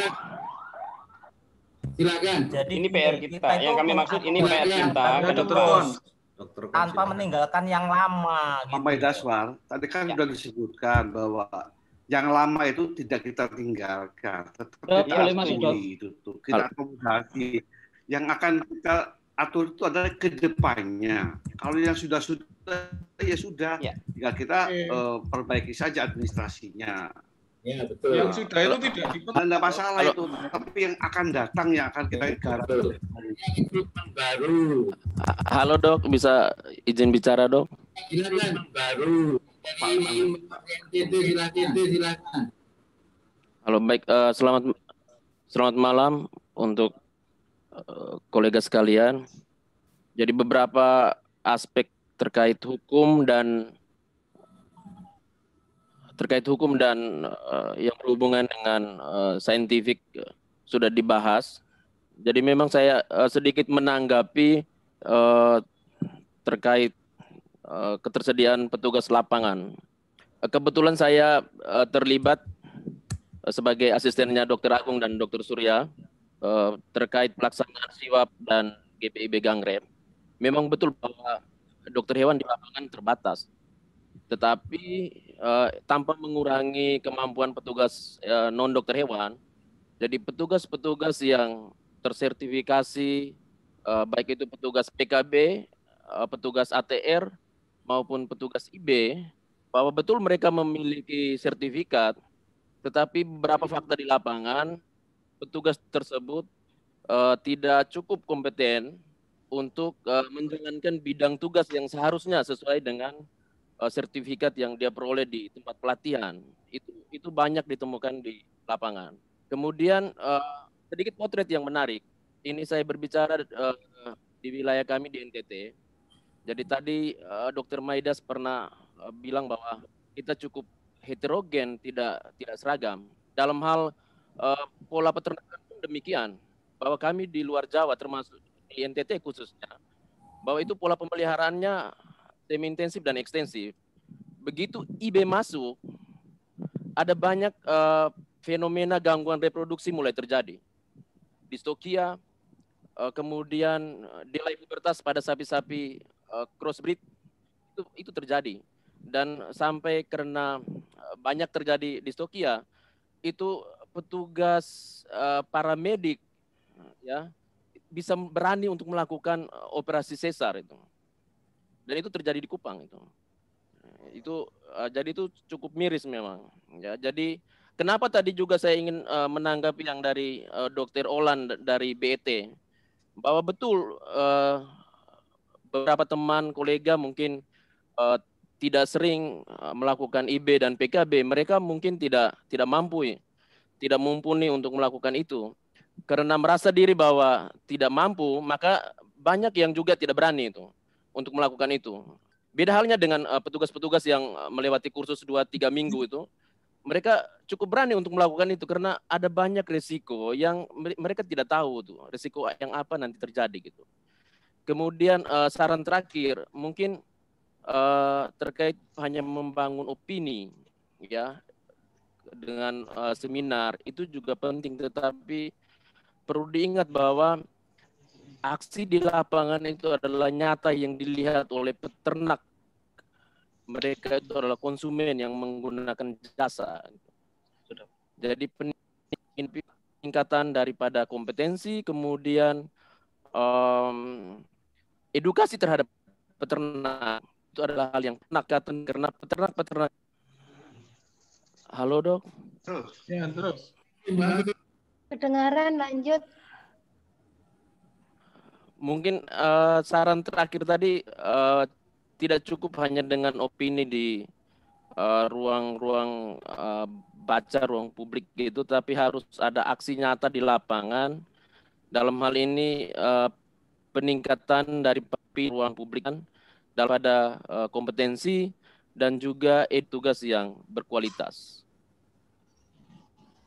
Speaker 2: Silakan.
Speaker 16: Jadi
Speaker 8: ini PR kita. Yang kami maksud ini PR kita.
Speaker 16: Tanpa meninggalkan yang lama.
Speaker 10: Pak Maidaswar, tadi kan sudah disebutkan bahwa yang lama itu tidak kita tinggalkan, tetapi kita akui, kita akomodasi. Yang akan kita atur itu adalah ke depannya. Kalau yang sudah ya sudah, tinggal kita perbaiki saja administrasinya.
Speaker 2: Ya, betul.
Speaker 6: Yang sudah itu tidak
Speaker 10: ada masalah itu, tapi yang akan datang yang akan kita garap.
Speaker 2: Baru.
Speaker 17: Halo Dok, bisa izin bicara Dok?
Speaker 2: Silakan. Baru. Silakan.
Speaker 17: Halo, baik. Selamat malam untuk kolega sekalian. Jadi beberapa aspek terkait hukum dan yang berhubungan dengan saintifik sudah dibahas. Jadi memang saya sedikit menanggapi terkait ketersediaan petugas lapangan. Kebetulan saya terlibat sebagai asistennya Dr. Agung dan Dr. Surya terkait pelaksanaan siwap dan GPIB Gangrem. Memang betul bahwa dokter hewan di lapangan terbatas. Tetapi tanpa mengurangi kemampuan petugas non-dokter hewan, jadi petugas-petugas yang tersertifikasi, baik itu petugas PKB, petugas ATR, maupun petugas IB, bahwa betul mereka memiliki sertifikat, tetapi beberapa fakta di lapangan, petugas tersebut tidak cukup kompeten untuk menjalankan bidang tugas yang seharusnya sesuai dengan sertifikat yang dia peroleh di tempat pelatihan. Itu banyak ditemukan di lapangan. Kemudian sedikit potret yang menarik. Ini saya berbicara di wilayah kami di NTT. Jadi tadi Dr. Maidas pernah bilang bahwa kita cukup heterogen, tidak seragam. Dalam hal pola peternakan pun demikian. Bahwa kami di luar Jawa, termasuk di NTT khususnya, bahwa itu pola pemeliharaannya semi intensif dan ekstensif. Begitu IB masuk, ada banyak fenomena gangguan reproduksi mulai terjadi. Distokia, kemudian delay pubertas pada sapi-sapi crossbreed itu terjadi. Dan sampai karena banyak terjadi distokia, itu petugas paramedik ya bisa berani untuk melakukan operasi sesar itu. Dan itu terjadi di Kupang itu. Jadi itu cukup miris memang. Ya, jadi kenapa tadi juga saya ingin menanggapi yang dari Dr. Olan dari BET, bahwa betul beberapa teman kolega mungkin tidak sering melakukan IB dan PKB, mereka mungkin tidak mampu, tidak mumpuni untuk melakukan itu. Karena merasa diri bahwa tidak mampu, maka banyak yang juga tidak berani itu untuk melakukan itu. Beda halnya dengan petugas-petugas yang melewati kursus 2-3 minggu itu, mereka cukup berani untuk melakukan itu karena ada banyak risiko yang mereka tidak tahu tuh, risiko yang apa nanti terjadi gitu. Kemudian saran terakhir mungkin terkait hanya membangun opini ya dengan seminar itu juga penting, tetapi perlu diingat bahwa aksi di lapangan itu adalah nyata yang dilihat oleh peternak. Mereka itu adalah konsumen yang menggunakan jasa. Jadi peningkatan daripada kompetensi, kemudian edukasi terhadap peternak itu adalah hal yang penakatan karena peternak. Halo dok.
Speaker 6: Terus. Ya terus.
Speaker 1: Kedengaran, lanjut.
Speaker 17: Mungkin saran terakhir tadi tidak cukup hanya dengan opini di ruang-ruang baca, ruang publik gitu, tapi harus ada aksi nyata di lapangan. Dalam hal ini peningkatan dari ruang publik dalam ada kompetensi dan juga tugas yang berkualitas.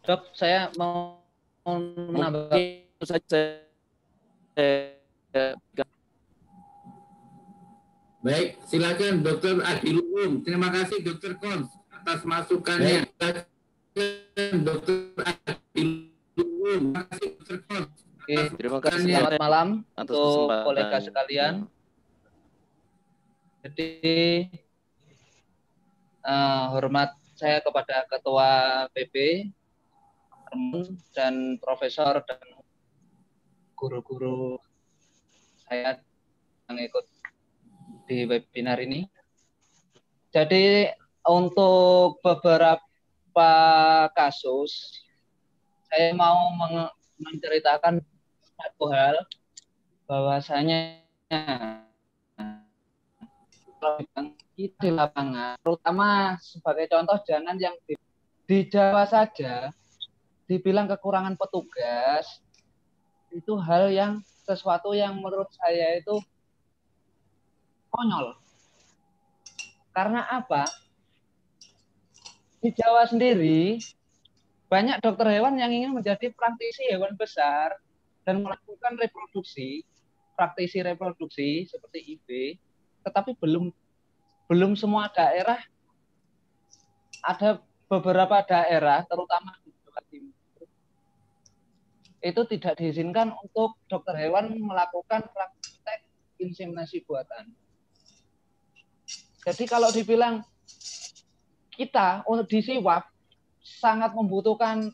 Speaker 18: Dok, saya mau menambah
Speaker 17: saja.
Speaker 2: Baik, silakan Dr. Adilum. Terima kasih Dr. Kons atas masukannya. Dr. Adilum. Terima kasih Dr. Kons.
Speaker 18: Terima kasih. Selamat malam untuk kolega sekalian. Jadi hormat saya kepada Ketua PP dan Profesor dan guru-guru saya yang ikut di webinar ini. Jadi untuk beberapa kasus saya mau menceritakan satu hal, bahwasanya di lapangan, terutama sebagai contoh, jangan yang di Jawa saja dibilang kekurangan petugas, itu hal yang sesuatu yang menurut saya itu konyol. Karena apa? Di Jawa sendiri banyak dokter hewan yang ingin menjadi praktisi hewan besar dan melakukan praktisi reproduksi seperti IB, tetapi belum semua daerah, ada beberapa daerah terutama di Jawa Timur itu tidak diizinkan untuk dokter hewan melakukan praktek inseminasi buatan. Jadi kalau dibilang kita untuk di Siwak sangat membutuhkan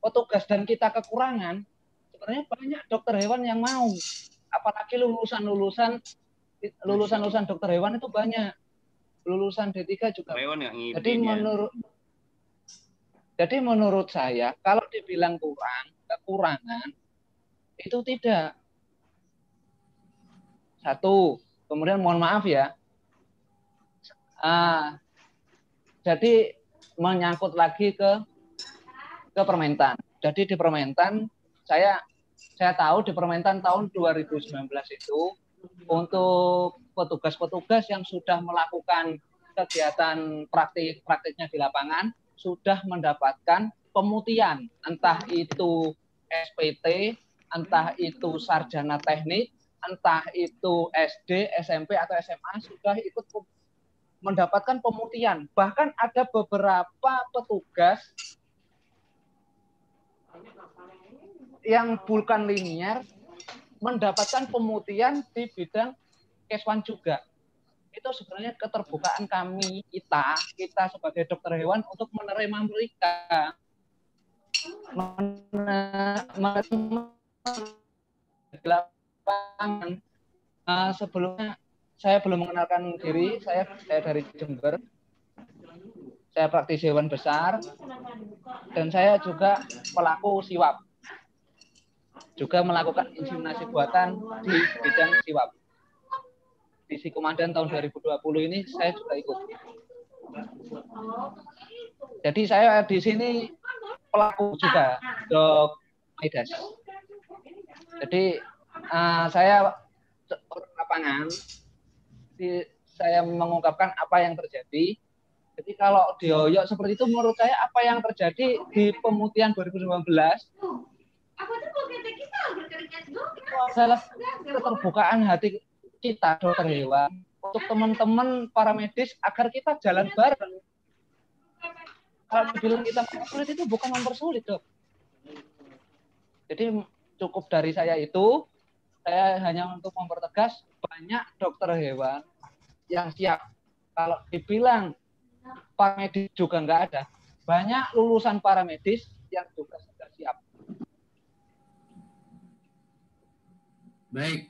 Speaker 18: petugas dan kita kekurangan, sebenarnya banyak dokter hewan yang mau, apalagi lulusan dokter hewan itu banyak, lulusan D3 juga. Jadi menurut saya kalau dibilang kekurangan itu tidak. Satu, kemudian mohon maaf ya. Jadi menyangkut lagi ke Permentan. Jadi di Permentan saya tahu di Permentan tahun 2019 itu untuk petugas-petugas yang sudah melakukan kegiatan praktiknya di lapangan sudah mendapatkan pemutihan, entah itu SPT entah itu sarjana teknik, entah itu SD, SMP, atau SMA, sudah ikut mendapatkan pemutihan. Bahkan ada beberapa petugas yang bukan linier mendapatkan pemutihan di bidang Kes1 juga. Itu sebenarnya keterbukaan kami, kita sebagai dokter hewan untuk menerima mereka. Sebelumnya saya belum mengenalkan diri, saya dari Jember. Saya praktisi hewan besar dan saya juga pelaku siwap. Juga melakukan inseminasi buatan di bidang siwap. Di Sikomandan tahun 2020 ini saya juga ikut. Jadi saya di sini pelaku juga, Dok Midas. Jadi saya lapangan, saya mengungkapkan apa yang terjadi. Jadi kalau dioyok seperti itu, menurut saya apa yang terjadi di pemutihan 2019 itu adalah keterbukaan hati kita dokter hewan untuk teman-teman para medis agar kita jalan bareng. Kalau dibilang kita mempersulit itu bukan mempersulit, Dok. Jadi cukup dari saya itu, saya hanya untuk mempertegas banyak dokter hewan yang siap. Kalau dibilang paramedis juga nggak ada, banyak lulusan paramedis yang juga sudah siap.
Speaker 2: Baik,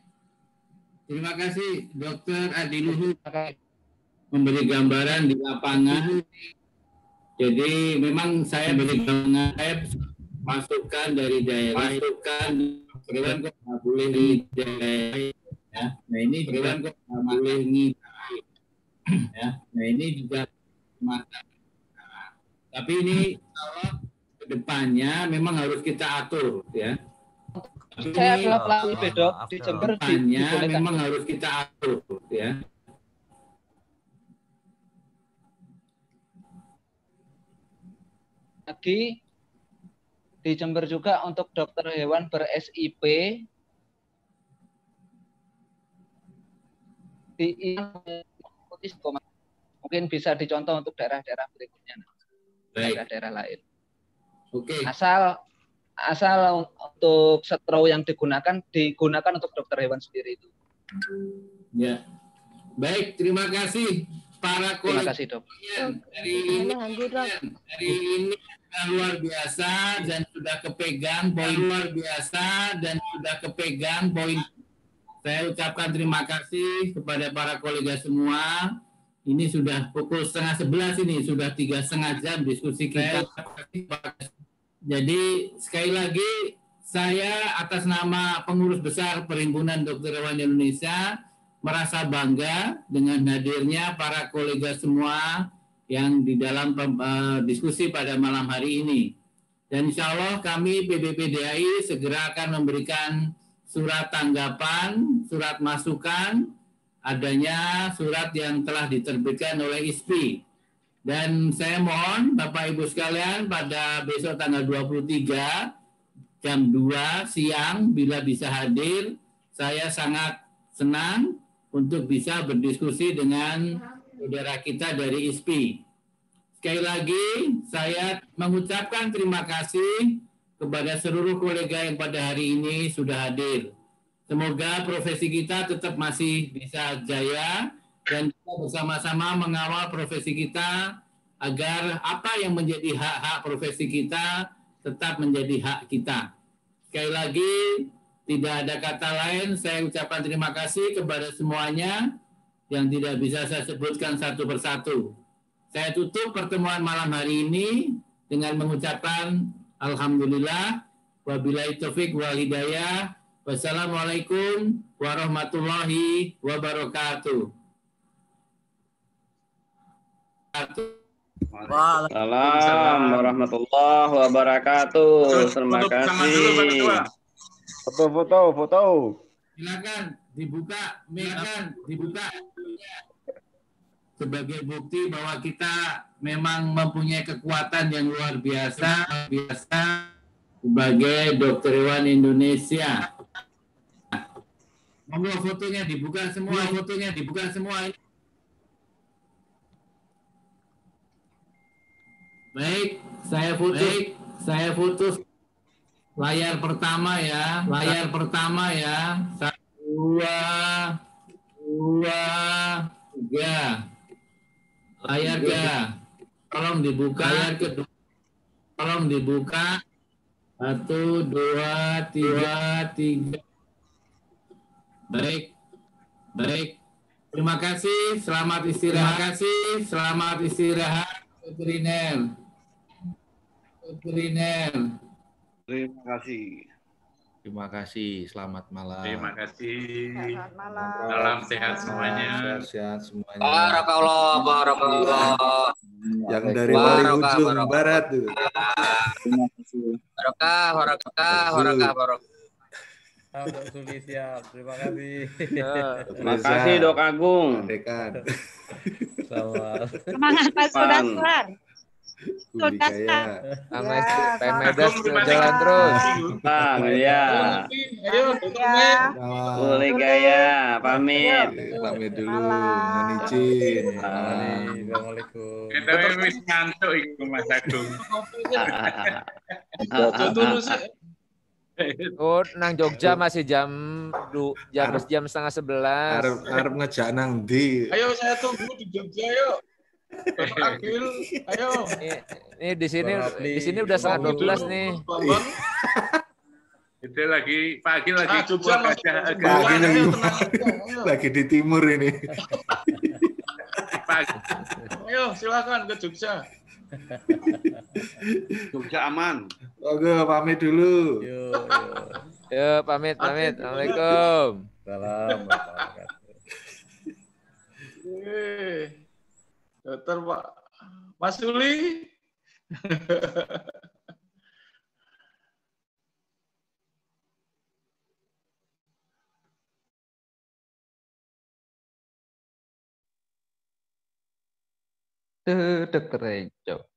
Speaker 2: terima kasih Dokter Adi Luhut memberi gambaran di lapangan. Jadi memang saya beri gambaran, masukan dari daerah, masukan hewan kok nggak boleh di daerah, ya. Nah ini hewan kok nggak boleh ngidai, ya. Nah ini juga masalah. Tapi ini kalau kedepannya memang harus kita atur, ya.
Speaker 18: Saya adalah pelaku IB, Dok, di Jember.
Speaker 2: Memang harus kita atur, ya.
Speaker 18: Lagi di Jember juga untuk dokter hewan ber-SIP mungkin bisa dicontoh untuk daerah-daerah berikutnya, daerah-daerah lain.
Speaker 2: Oke.
Speaker 18: Asal untuk setro yang digunakan untuk dokter hewan sendiri itu.
Speaker 2: Ya, baik, terima kasih para
Speaker 18: terima kasih, Dok.
Speaker 2: Hari ini luar biasa dan sudah kepegang poin luar biasa dan sudah kepegang poin. Saya ucapkan terima kasih kepada para kolega semua. Ini sudah pukul 10:30 ini, sudah 3,5 jam diskusi kita. Jadi sekali lagi saya atas nama pengurus besar Perhimpunan Dokter Hewan Indonesia merasa bangga dengan hadirnya para kolega semua yang di dalam diskusi pada malam hari ini. Dan insya Allah kami PBPDAI segera akan memberikan surat tanggapan, surat masukan, adanya surat yang telah diterbitkan oleh ISPI. Dan saya mohon Bapak Ibu sekalian pada besok tanggal 23 jam 2 siang bila bisa hadir, saya sangat senang untuk bisa berdiskusi dengan saudara kita dari ISPI. Sekali lagi saya mengucapkan terima kasih kepada seluruh kolega yang pada hari ini sudah hadir. Semoga profesi kita tetap masih bisa jaya dan kita bersama-sama mengawal profesi kita agar apa yang menjadi hak-hak profesi kita tetap menjadi hak kita. Sekali lagi, tidak ada kata lain, saya ucapkan terima kasih kepada semuanya yang tidak bisa saya sebutkan satu persatu. Saya tutup pertemuan malam hari ini dengan mengucapkan Alhamdulillah, wabillahi taufiq wal hidayah, wassalamualaikum warahmatullahi wabarakatuh.
Speaker 8: Waalaikumsalam warahmatullahi wabarakatuh. Terima kasih.
Speaker 15: Foto.
Speaker 2: Silakan dibuka. Sebagai bukti bahwa kita memang mempunyai kekuatan yang luar biasa sebagai dokter hewan Indonesia. Monggo fotonya dibuka semua, Baik, saya foto layar pertama ya, Satu, dua, tiga. Layar kedua, tolong dibuka. Layar kedua, tolong dibuka. 1, 2, 3. Baik. Terima kasih. Selamat istirahat. Veteriner.
Speaker 3: Terima kasih. Selamat malam.
Speaker 13: Terima kasih.
Speaker 12: Selamat malam.
Speaker 13: Salam sehat semuanya.
Speaker 3: Sehat semuanya.
Speaker 5: Barakallah.
Speaker 3: Yang dari paling ujung barat tuh.
Speaker 15: Terima kasih.
Speaker 5: Barokah.
Speaker 19: Dok Suli siap. Terima kasih.
Speaker 8: Terima kasih Dok Agung.
Speaker 3: Dekan.
Speaker 9: Semangat Pak Sudaswar.
Speaker 5: Medas jalan terus.
Speaker 8: Bang, ya.
Speaker 6: Ayo,
Speaker 8: Boleh gaya, pamit.
Speaker 3: Pamit dulu, mohon izin.
Speaker 19: Assalamualaikum.
Speaker 13: Kita wis ngantuk iku Mas Agung.
Speaker 5: Oh, nang Jogja masih jam 10:30.
Speaker 3: Arep ngejak nang ndi?
Speaker 6: Ayo saya tunggu di Jogja yuk. Bapak Agil, ayo.
Speaker 5: Ini di sini udah 11:30 nih.
Speaker 13: Itu lagi pagi lagi
Speaker 6: Jogja
Speaker 3: lagi di timur ini.
Speaker 6: Ayo silakan ke Jogja. Jogja aman.
Speaker 3: Oke, pamit dulu.
Speaker 5: Yuk, pamit. Assalamualaikum.
Speaker 19: Salam.
Speaker 6: Dokter Pak Mas Suli.
Speaker 18: Dokter Rejo.